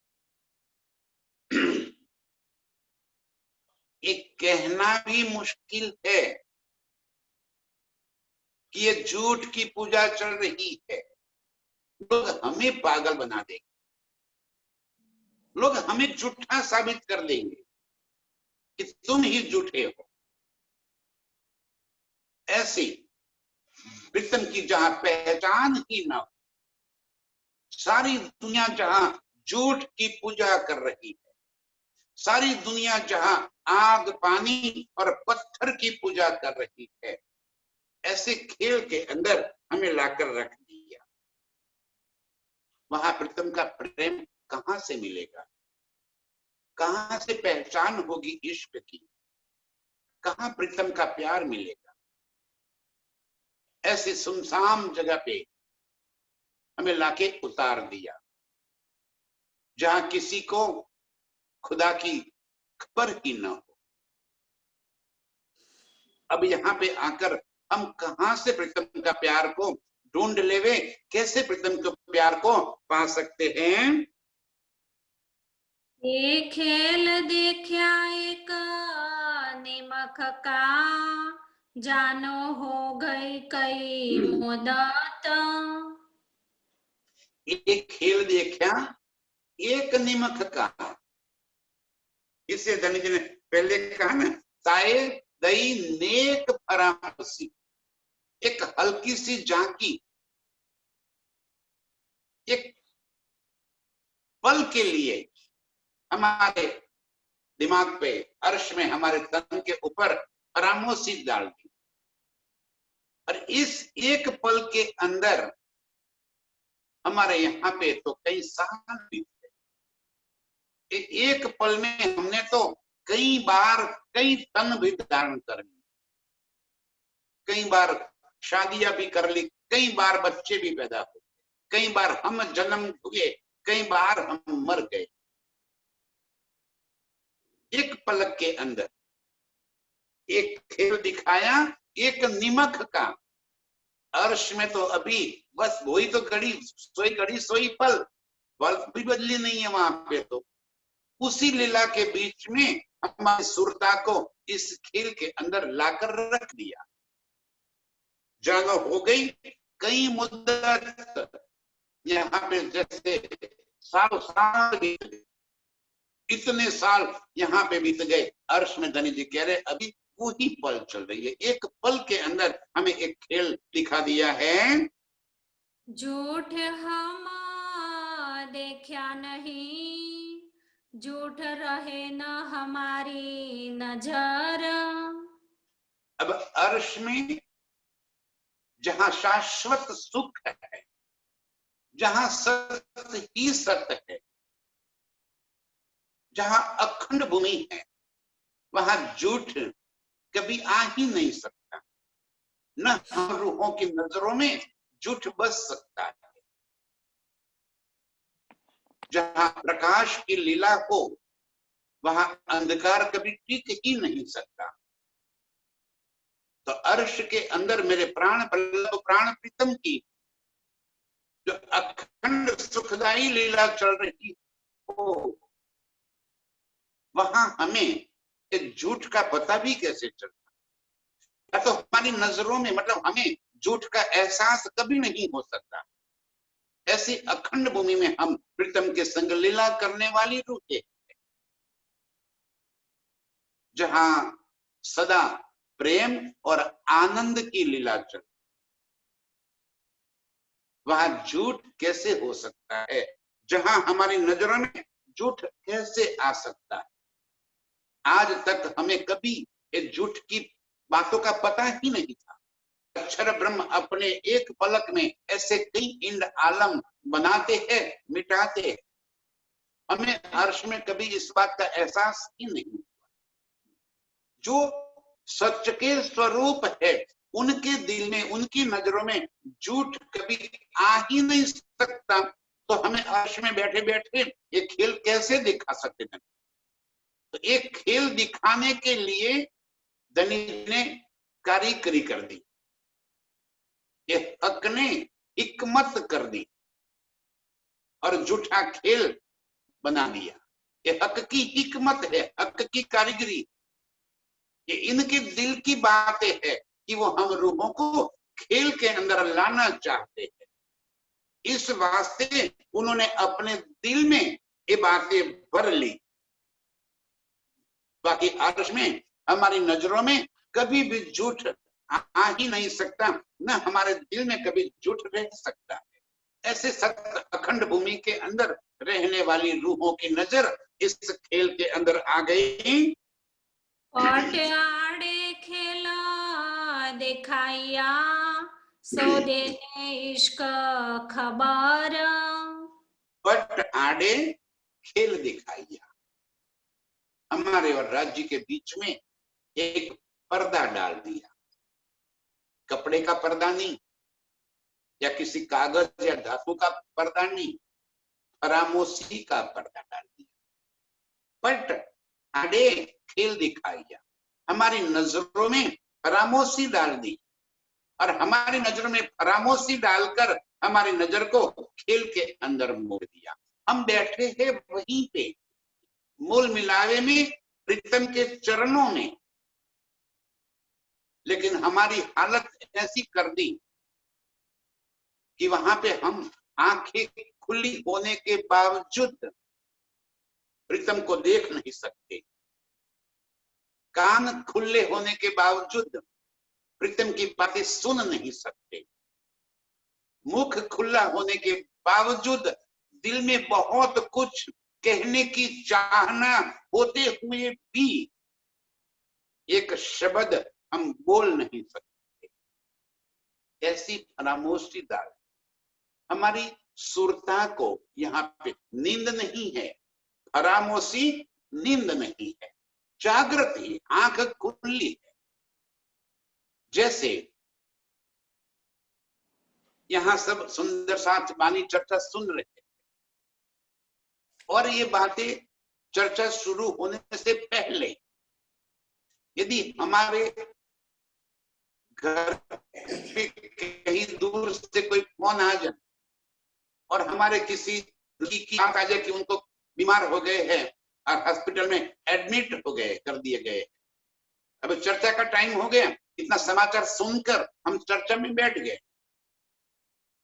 एक कहना भी मुश्किल है कि ये झूठ की पूजा चल रही है। लोग हमें पागल बना देंगे, लोग हमें झूठा साबित कर देंगे कि तुम ही झूठे हो। ऐसी प्रीतम की जहां पहचान ही ना हो, सारी दुनिया जहां झूठ की पूजा कर रही है, सारी दुनिया जहां आग पानी और पत्थर की पूजा कर रही है, ऐसे खेल के अंदर हमें लाकर रख दिया। वहां प्रीतम का प्रेम कहां से मिलेगा, कहां से पहचान होगी इश्क की, कहां प्रीतम का प्यार मिलेगा। ऐसी सुनसान जगह पे हमें लाके उतार दिया जहां किसी को खुदा की खबर ही न हो। अब यहाँ पे आकर हम कहां से प्रीतम का प्यार को ढूंढ लेवे, कैसे प्रीतम के प्यार को पा सकते हैं। ये खेल देखा एक निमक का, जानो हो गई कई मुदत। एक खेल देखा एक निमक का, इससे धनी जी ने पहले कहा ना, साए दई नेक परामर्शी, एक हल्की सी झांकी, एक पल के लिए हमारे दिमाग पे, अर्श में, हमारे तन के ऊपर परामर्शी डाल दी। और इस एक पल के अंदर हमारे यहाँ पे तो कई साल बीत गए। एक पल में हमने तो कई बार कई तन भी धारण कर लिए, कई बार शादियां भी कर ली, कई बार बच्चे भी पैदा हो, कई बार हम जन्म हुए, कई बार हम मर गए। एक पलक के अंदर एक खेल दिखाया एक निमक का। अर्श में तो अभी बस वही तो घड़ी सोई पल भी बदली नहीं है। वहां पे तो उसी लीला के बीच में हमारी सुरता को इस खेल के अंदर लाकर रख दिया। जानो हो गई कई मुद्दत, यहाँ पे जैसे साल साल बीत गए, इतने साल यहाँ पे बीत गए। अर्श में धनी जी कह रहे अभी वही पल चल रही है। एक पल के अंदर हमें एक खेल दिखा दिया है। झूठ हम देखा नहीं, झूठ रहे न हमारी नजर। अब अर्श में जहां शाश्वत सुख है, जहां सत्य ही सत्य है, जहां अखंड भूमि है, वहां झूठ कभी आ ही नहीं सकता। न हम रूहों की नजरों में झूठ बस सकता है। जहां प्रकाश की लीला हो वहां अंधकार कभी टिक ही नहीं सकता। तो अर्श के अंदर मेरे प्राण वल्लभ प्राण प्रीतम की जो अखंड सुखदाई लीला चल रही हो, वहां हमें एक झूठ का पता भी कैसे चलता, या तो हमारी नजरों में, मतलब हमें झूठ का एहसास कभी नहीं हो सकता। ऐसी अखंड भूमि में हम प्रीतम के संग लीला करने वाली रूहें, जहां सदा प्रेम और आनंद की लीला चल, वहां झूठ कैसे हो सकता है? जहां हमारी नजरों में झूठ कैसे आ सकता है? आज तक हमें कभी इस झूठ की बातों का पता ही नहीं था। अक्षर ब्रह्म अपने एक पलक में ऐसे कई इंड आलम बनाते हैं, मिटाते हैं। हमें अर्श में कभी इस बात का एहसास ही नहीं। जो सच के स्वरूप है, उनके दिल में, उनकी नजरों में झूठ कभी आ ही नहीं सकता। तो हमें अर्श में बैठे बैठे ये खेल कैसे दिखा सकते हैं? तो एक खेल दिखाने के लिए दनीज ने कारीगरी कर दी, ये हक ने हिकमत कर दी और झूठा खेल बना दिया। ये हक की हिकमत है, हक की कारीगरी, ये इनके दिल की बातें है कि वो हम रूहों को खेल के अंदर लाना चाहते हैं। इस वास्ते उन्होंने अपने दिल में ये बातें भर ली। बाकी अर्श में, हमारी नजरों में कभी भी झूठ आ ही नहीं सकता, न हमारे दिल में कभी झूठ रह सकता है। ऐसे सत्य अखंड भूमि के अंदर रहने वाली रूहों की नजर इस खेल के अंदर आ गई। पट आड़े खेला देखाइया सो देने इश्क खबर। पट आड़े खेल दिखाइया, हमारे और राज्य के बीच में एक पर्दा डाल दिया। कपड़े का पर्दा नहीं, या किसी कागज या धातु का पर्दा नहीं, फरामोशी का पर्दा डाल दिया। पट आड़े खेल दिखाइया, हमारी नजरों में फरामोशी डाल दी और हमारी नजरों में फरामोशी डालकर हमारी नजर को खेल के अंदर मोड़ दिया। हम बैठे हैं वहीं पे मूल मिलावे में, प्रीतम के चरणों में, लेकिन हमारी हालत ऐसी कर दी कि वहां पे हम आंखें खुली होने के बावजूद प्रीतम को देख नहीं सकते, कान खुले होने के बावजूद प्रीतम की बातें सुन नहीं सकते, मुख खुला होने के बावजूद दिल में बहुत कुछ कहने की चाहना होते हुए भी एक शब्द हम बोल नहीं सकते। ऐसी फरामोशी डाल हमारी सुरता को यहाँ पे नींद नहीं है, फरामोशी नींद नहीं है, जागृत ही, आंख खुली है। जैसे यहाँ सब सुंदर साथ वाणी चर्चा सुन रहे थे और ये बातें चर्चा शुरू होने से पहले यदि हमारे घर पे कहीं दूर से कोई फोन आ जाए और हमारे किसी की बात आ जाए कि उनको बीमार हो गए हैं और हॉस्पिटल में एडमिट हो गए, कर दिए गए, अब चर्चा का टाइम हो गया, इतना समाचार सुनकर हम चर्चा में बैठ गए,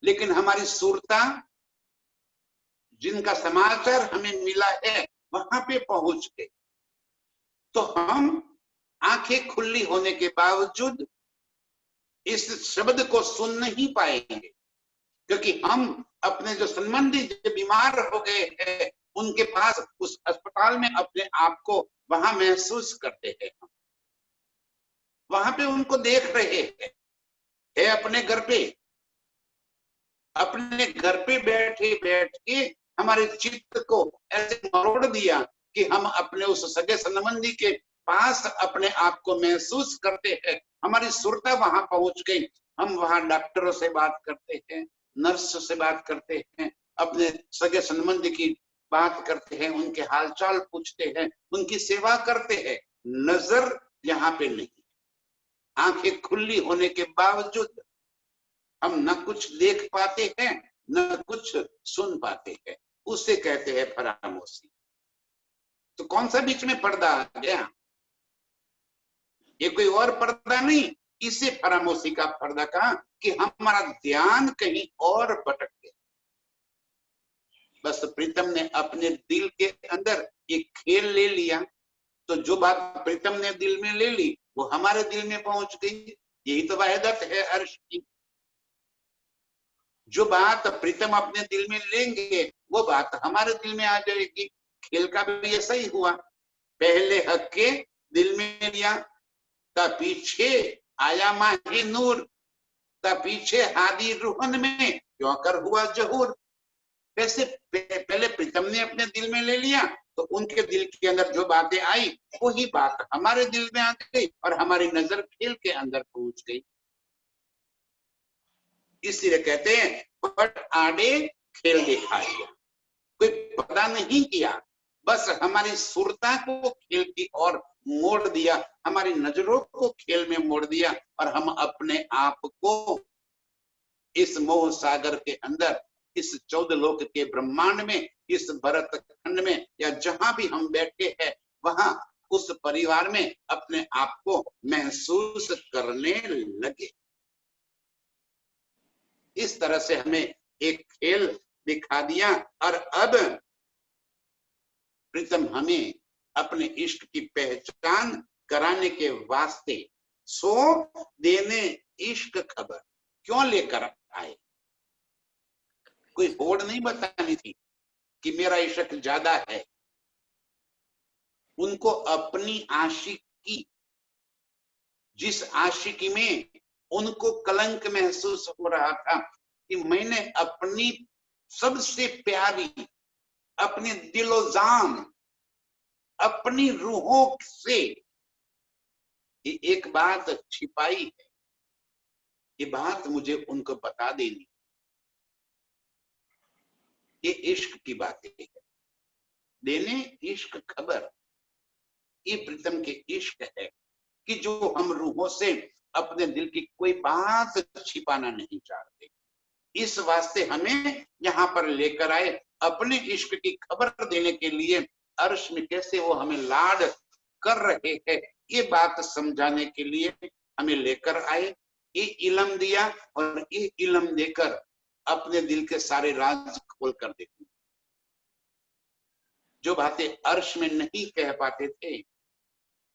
लेकिन हमारी सुरता, जिनका समाचार हमें मिला है, वहां पे पहुंच गए, तो हम आंखें खुली होने के बावजूद इस शब्द को सुन नहीं पाएंगे, क्योंकि हम अपने जो संबंधी जो बीमार हो गए हैं उनके पास, उस अस्पताल में अपने आप को वहां महसूस करते हैं, वहां पे उनको देख रहे हैं। अपने घर पे बैठे बैठ के हमारे चित्त को ऐसे मरोड़ दिया कि हम अपने उस सगे संबंधी के पास अपने आप को महसूस करते हैं। हमारी सुरता वहां पहुंच गई, हम वहां डॉक्टरों से बात करते हैं, नर्स से बात करते हैं, अपने सगे संबंधी की बात करते हैं, उनके हालचाल पूछते हैं, उनकी सेवा करते हैं। नजर यहाँ पे नहीं, आंखें खुली होने के बावजूद हम न कुछ देख पाते हैं न कुछ सुन पाते हैं, उसे कहते हैं फरामोशी। तो कौन सा बीच में पर्दा आ गया? ये कोई और पर्दा नहीं, इसे फरामोशी का पर्दा कहा कि हमारा ध्यान कहीं और भटक गया। बस प्रीतम ने अपने दिल के अंदर एक खेल ले लिया, तो जो बात प्रीतम ने दिल में ले ली वो हमारे दिल में पहुंच गई। यही तो वाहिदत है अर्श की। जो बात प्रीतम अपने दिल में लेंगे वो बात हमारे दिल में आ जाएगी। खेल का भी ऐसा ही हुआ, पहले हक के दिल में लिया, तब पीछे आया माही नूर, तब पीछे हादी रूहन में क्यों कर हुआ जहूर। वैसे पहले प्रीतम ने अपने दिल में ले लिया तो उनके दिल के अंदर जो बातें आई वही बात हमारे दिल में आ गई और हमारी नजर खेल के अंदर पहुंच गई। इसलिए कहते हैं पट आड़े खेल दिखाया, कोई पता नहीं किया, बस हमारी सुरता को खेल की ओर मोड़ दिया, हमारी नजरों को खेल में मोड़ दिया और हम अपने आप को इस मोह सागर के अंदर, इस 14 लोक के ब्रह्मांड में, इस भरत खंड में या जहां भी हम बैठे हैं वहां उस परिवार में अपने आप को महसूस करने लगे। इस तरह से हमें एक खेल दिखा दिया और अब प्रीतम हमें अपने इष्ट की पहचान कराने के वास्ते सो देने इश्क खबर क्यों लेकर आए। कोई होड़ नहीं बतानी थी कि मेरा इश्क ज्यादा है, उनको अपनी आशिकी, जिस आशिकी में उनको कलंक महसूस हो रहा था कि मैंने अपनी सबसे प्यारी, अपने दिलो जान, अपनी रूहों से ये एक बात छिपाई है, ये बात मुझे उनको बता देनी। ये इश्क की बातें है, देने इश्क खबर। ये प्रीतम के इश्क है कि जो हम रूहों से अपने दिल की कोई बात छिपाना नहीं चाहते, इस वास्ते हमें यहाँ पर लेकर आए अपने इश्क की खबर देने के लिए। अर्श में कैसे वो हमें लाड कर रहे हैं ये बात समझाने के लिए हमें लेकर आए, ये इल्म दिया और ये इल्म देकर अपने दिल के सारे राज खोल कर देते। जो बातें अर्श में नहीं कह पाते थे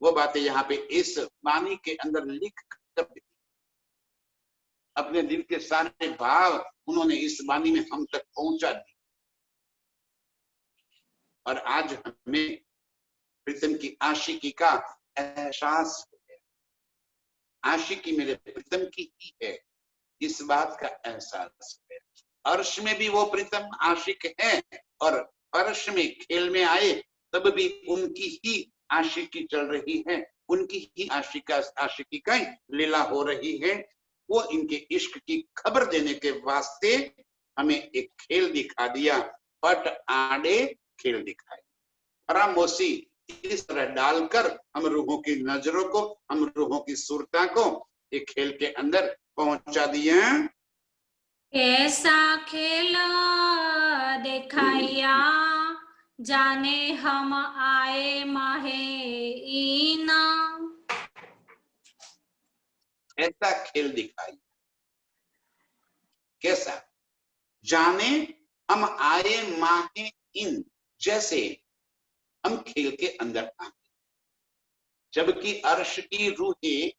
वो बातें यहाँ पे इस वाणी के अंदर लिख कर दी। अपने दिल के सारे भाव उन्होंने इस वाणी में हम तक पहुंचा दी और आज हमें प्रीतम की आशिकी का एहसास हो गया। आशिकी मेरे प्रीतम की ही है, इस बात का एहसास है। अर्श में भी वो प्रीतम आशिक है और अर्श में खेल में आए तब भी उनकी ही आशिकी चल रही है, उनकी ही आशिकी का लीला हो रही है। वो इनके इश्क की खबर देने के वास्ते हमें एक खेल दिखा दिया, पट आड़े खेल दिखाए। फरामोशी इस तरह डालकर हम रूहों की नजरों को, हम रूहों की सुरता को एक खेल के अंदर पहुंचा दिए। कैसा खेल दिखाया जाने हम आए माहे ईना। ऐसा खेल दिखाई, कैसा? जाने हम आए माहे इन, जैसे हम खेल के अंदर आए, जबकि अर्श की रूहें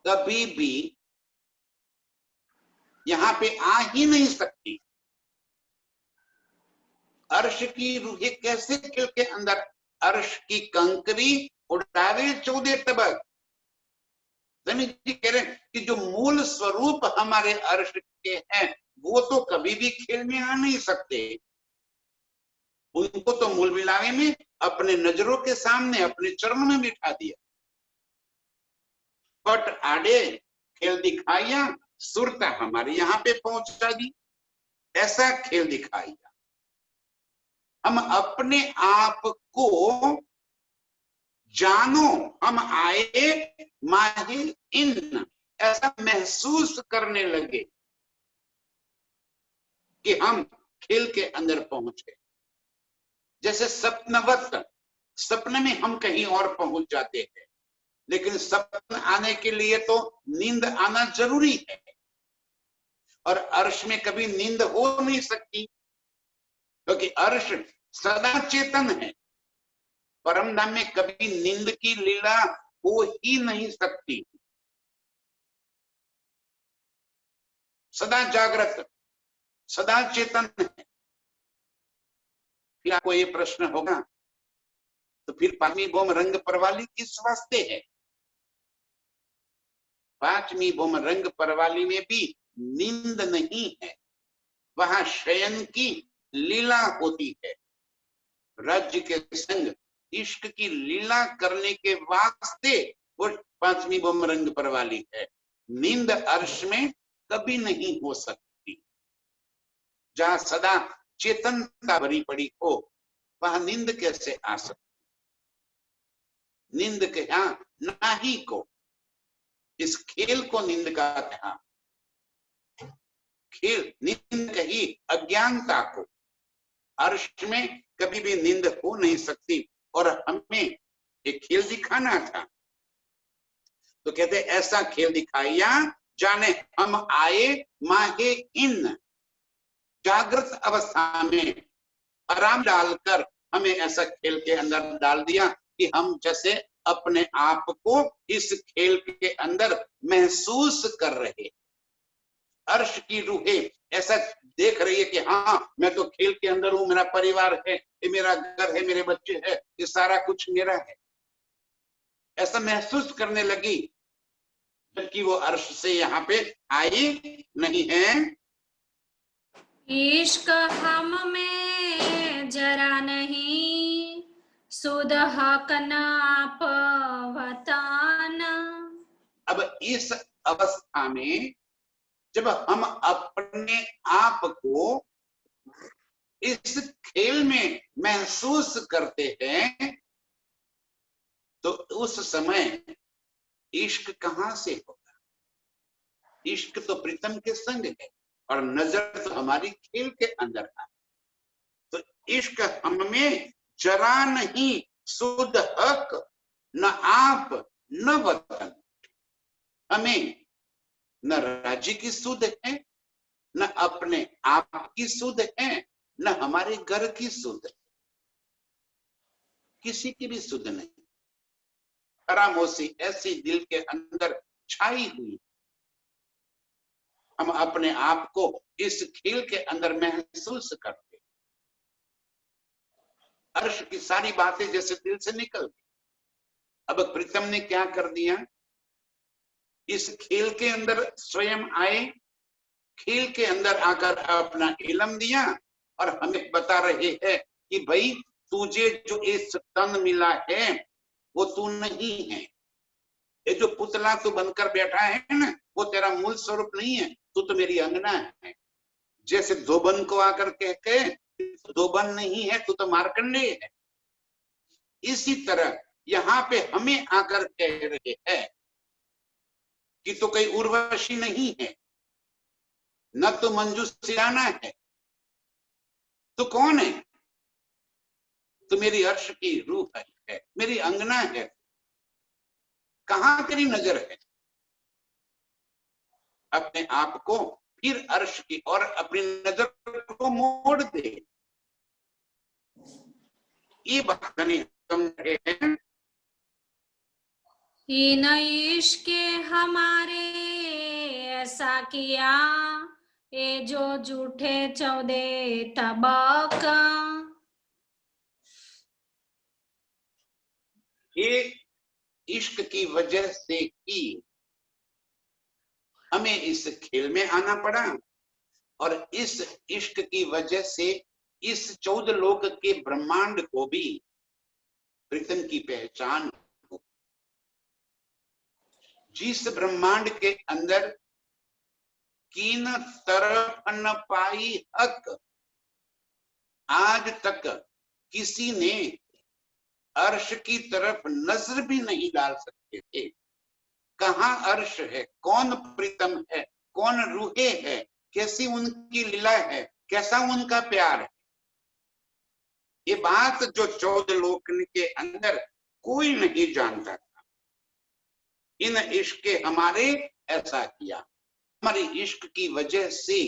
कभी भी यहां पे आ ही नहीं सकती। अर्श की रूहें कैसे खेल के अंदर? अर्श की कंकरी उड़ावे 14 तबक। समीर जी कह रहे हैं कि जो मूल स्वरूप हमारे अर्श के हैं वो तो कभी भी खेल में आ नहीं सकते। उनको तो मूल मिलावे में अपने नजरों के सामने अपने चरणों में बिठा दिया। पट आड़े खेल दिखाया, सुरता हमारे यहाँ पे पहुंचा दी। ऐसा खेल दिखाया हम अपने आप को जानो, हम आए माहिर इन, ऐसा महसूस करने लगे कि हम खेल के अंदर पहुंचे। जैसे सपनवत, सपने में हम कहीं और पहुंच जाते हैं, लेकिन सपन आने के लिए तो नींद आना जरूरी है और अर्श में कभी नींद हो नहीं सकती क्योंकि अर्श सदा चेतन है। परम धाम में कभी नींद की लीला हो ही नहीं सकती। सदा जागृत, सदा चेतन है। फिर आपको ये प्रश्न होगा, तो फिर पांचवी भौम रंग परवाली किस वास्ते है? पांचवी भौम रंग परवाली में भी नींद नहीं है, वहां शयन की लीला होती है। राज्य के संग इश्क की लीला करने के वास्ते वो पांचवी भौम रंग परवाली है। नींद अर्श में कभी नहीं हो सकती। जहां सदा चेतनता भरी पड़ी हो, वहां नींद कैसे आ सकती? नींद के यहां नाही को, इस खेल को नींद का था। खेल नींद कही अज्ञानता को। अर्श में कभी भी नींद हो नहीं सकती, और हमें एक खेल दिखाना था। तो कहते ऐसा खेल दिखाया जाने हम आए माहे इन। जागृत अवस्था में आराम डालकर हमें ऐसा खेल के अंदर डाल दिया कि हम जैसे अपने आप को इस खेल के अंदर महसूस कर रहे। अर्श की रूहें ऐसा देख रही है कि हाँ, मैं तो खेल के अंदर हूं, मेरा परिवार है, ये मेरा घर है, मेरे बच्चे हैं, ये सारा कुछ मेरा है, ऐसा महसूस करने लगी, जबकि वो अर्श से यहाँ पे आई नहीं है। इश्क हम में जरा नहीं, सुध हक न आप वतन। अब इस अवस्था में जब हम अपने आप को इस खेल में महसूस करते हैं, तो उस समय इश्क कहां से होगा? इश्क तो प्रीतम के संग है, और नजर तो हमारी खेल के अंदर है। तो इश्क हम में जरा नहीं, सुध हक न आप न वतन। हमें न राज्य की सुध है, न अपने आप की सुध है, न हमारे घर की सुध है, किसी की भी सुध नहीं। खामोशी ऐसी दिल के अंदर छाई हुई। हम अपने आप को इस खेल के अंदर महसूस करते। अर्श की सारी बातें जैसे दिल से निकल गई। अब प्रीतम ने क्या कर दिया? इस खेल के अंदर स्वयं आए, खेल के अंदर आकर अपना इल्म दिया, और हमें बता रहे हैं कि भाई तुझे जो इस तन मिला है वो तू नहीं है। ये जो पुतला तू बनकर बैठा है ना, वो तेरा मूल स्वरूप नहीं है, तू तो मेरी अंगना है। जैसे धोबन को आकर कह के धोबन नहीं है, तू तो मार्कंडेय है। इसी तरह यहाँ पे हमें आकर कह रहे हैं कि तो कोई उर्वशी नहीं है, न तो मंजू सिराना है, तो कौन है? तो मेरी अर्श की रूह है, मेरी अंगना है। कहां तेरी नजर है? अपने आप को फिर अर्श की और अपनी नजर को मोड़ दे। ये बात हम रहे हैं। इन इश्क हमारे ऐसा किया, ये जो झूठे 14 तबक। ये इश्क की वजह से ही हमें इस खेल में आना पड़ा, और इस इश्क की वजह से इस 14 लोक के ब्रह्मांड को भी प्रीतम की पहचान हो। जिस ब्रह्मांड के अंदर कीन तरफ न पाई हक, आज तक किसी ने अर्श की तरफ नजर भी नहीं डाल सकते थे। कहाँ अर्श है, कौन प्रीतम है, कौन रूहे है, कैसी उनकी लीला है, कैसा उनका प्यार है, ये बात जो 14 लोक के अंदर कोई नहीं जानता था। इन इश्क हमारे ऐसा किया, हमारी इश्क की वजह से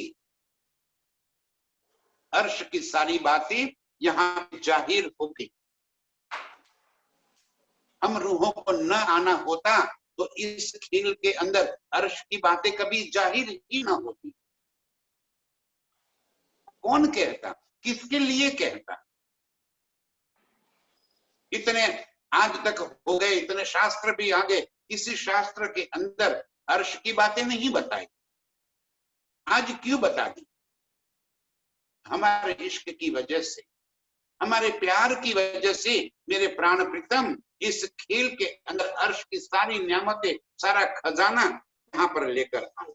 अर्श की सारी बातें यहाँ जाहिर हो गई। हम रूहों को न आना होता तो इस खेल के अंदर अर्श की बातें कभी जाहिर ही ना होती। कौन कहता, किसके लिए कहता? इतने आज तक हो गए, इतने शास्त्र भी आ गए, किसी शास्त्र के अंदर अर्श की बातें नहीं बताई, आज क्यों बता दी? हमारे इश्क की वजह से, हमारे प्यार की वजह से मेरे प्राण प्रीतम इस खेल के अंदर अर्श की सारी नियामतें, सारा खजाना यहाँ पर लेकर आए।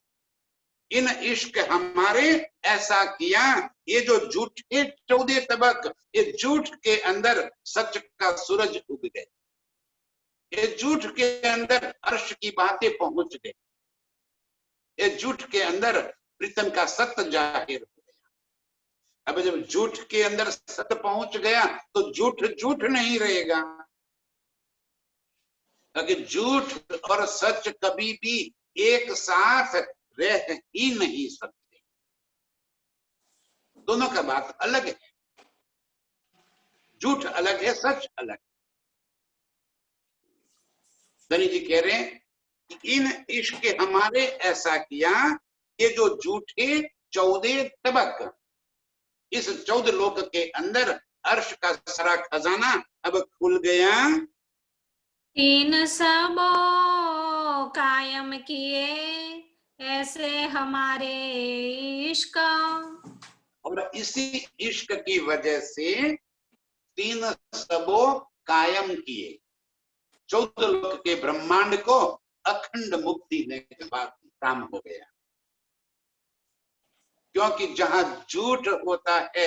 इन इश्क हमारे ऐसा किया, ये जो झूठे 14 तबक, ये झूठ के अंदर सच का सूरज उग गए, ये झूठ के अंदर अर्श की बातें पहुंच गई, ये झूठ के अंदर प्रीतम का सत्य जाहिर हो गया। अब जब झूठ के अंदर सत्य पहुंच गया तो झूठ झूठ नहीं रहेगा, क्योंकि झूठ और सच कभी भी एक साथ रह ही नहीं सकते, दोनों का बात अलग है, झूठ अलग है, सच अलग। धनी जी कह रहे हैं कि इन इश्क हमारे ऐसा किया, ये जो झूठे 14 तबक, इस 14 लोक के अंदर अर्श का सारा खजाना अब खुल गया। तीन सबो कायम किए ऐसे हमारे इश्क, और इसी इश्क की वजह से 3 सबो कायम किए, 14 लोक के ब्रह्मांड को अखंड मुक्ति देने के बाद काम हो गया। क्योंकि जहां झूठ होता है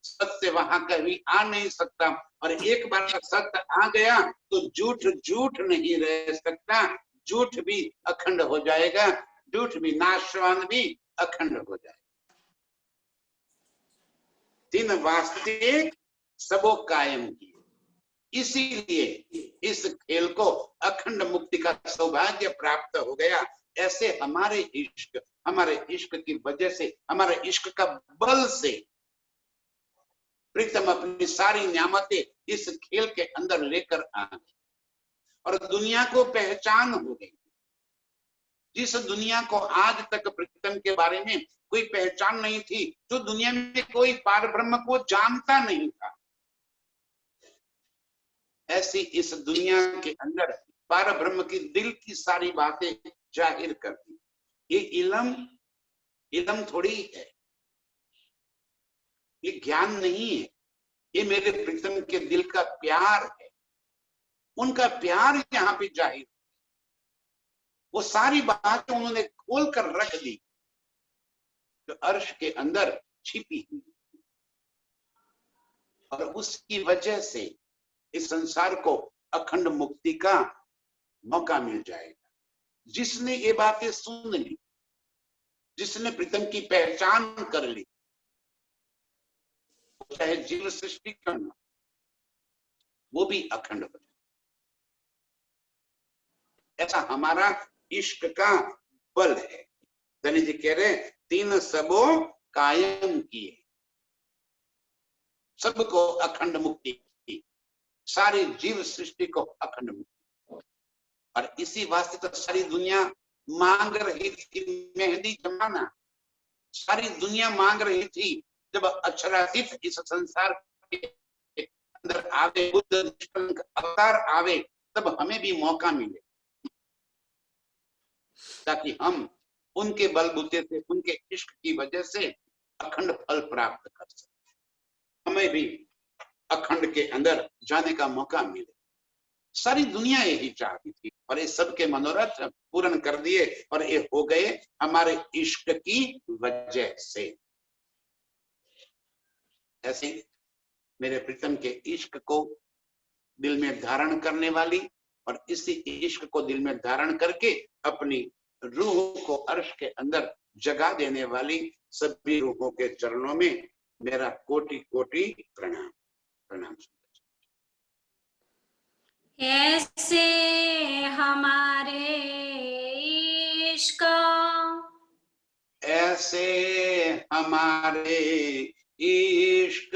सत्य वहां कभी आ नहीं सकता, और एक बार सत्य आ गया तो झूठ झूठ नहीं रह सकता, झूठ भी अखंड हो जाएगा, झूठ भी नाशवान भी अखंड हो जाएगा। 3 वास्तविक सबो कायम किए, इसीलिए इस खेल को अखंड मुक्ति का सौभाग्य प्राप्त हो गया। ऐसे हमारे इश्क की वजह से, हमारे इश्क का बल से प्रीतम अपनी सारी नियामतें इस खेल के अंदर लेकर आ गए और दुनिया को पहचान हो गई। जिस दुनिया को आज तक प्रीतम के बारे में कोई पहचान नहीं थी, जो दुनिया में कोई पार ब्रह्म को जानता नहीं था, ऐसी इस दुनिया के अंदर पार ब्रह्म की दिल की सारी बातें जाहिर कर दी। ये इलम थोड़ी है, ये ज्ञान नहीं है, ये मेरे प्रीतम के दिल का प्यार है, उनका प्यार यहाँ पे जाहिर, वो सारी बातें उन्होंने खोल कर रख दी जो अर्श के अंदर छिपी हुई, और उसकी वजह से इस संसार को अखंड मुक्ति का मौका मिल जाएगा। जिसने ये बातें सुन ली, जिसने प्रीतम की पहचान कर ली, चाहे जीव सृष्टि करना, वो भी अखंड हो जाए। ऐसा हमारा इश्क का बल है। धनी जी कह रहे 3 सबो कायम किए, सबको अखंड मुक्ति की, सारी जीव सृष्टि को अखंड मुक्ति, और इसी वास्ते तो सारी दुनिया मांग रही थी मेहंदी जमाना, सारी दुनिया मांग रही थी जब अक्षरातीत इस संसार के अंदर आवे, बुद्ध निष्कलंक अवतार आवे, तब हमें भी मौका मिले ताकि हम उनके बलबूते से, उनके इश्क की वजह से अखंड फल प्राप्त कर सके, हमें भी अखंड के अंदर जाने का मौका मिले। सारी दुनिया यही चाहती थी और ये सबके मनोरथ पूर्ण कर दिए, और ये हो गए हमारे इश्क की वजह से। ऐसे मेरे प्रीतम के इश्क को दिल में धारण करने वाली, और इसी इश्क को दिल में धारण करके अपनी रूह को अर्श के अंदर जगा देने वाली सभी रूहों के चरणों में मेरा कोटि कोटि प्रणाम। प्रणाम। ऐसे हमारे इश्क, ऐसे हमारे इश्क,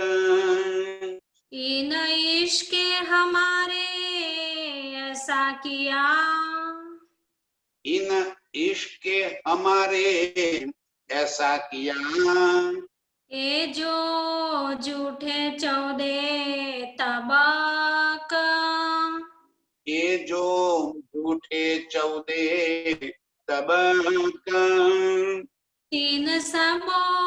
इन इश्क हमारे ऐसा किया, इन इश्क हमारे ऐसा किया, ये जो झूठे 14 तबक, ये जो झूठे 14 तबक, तीन सबों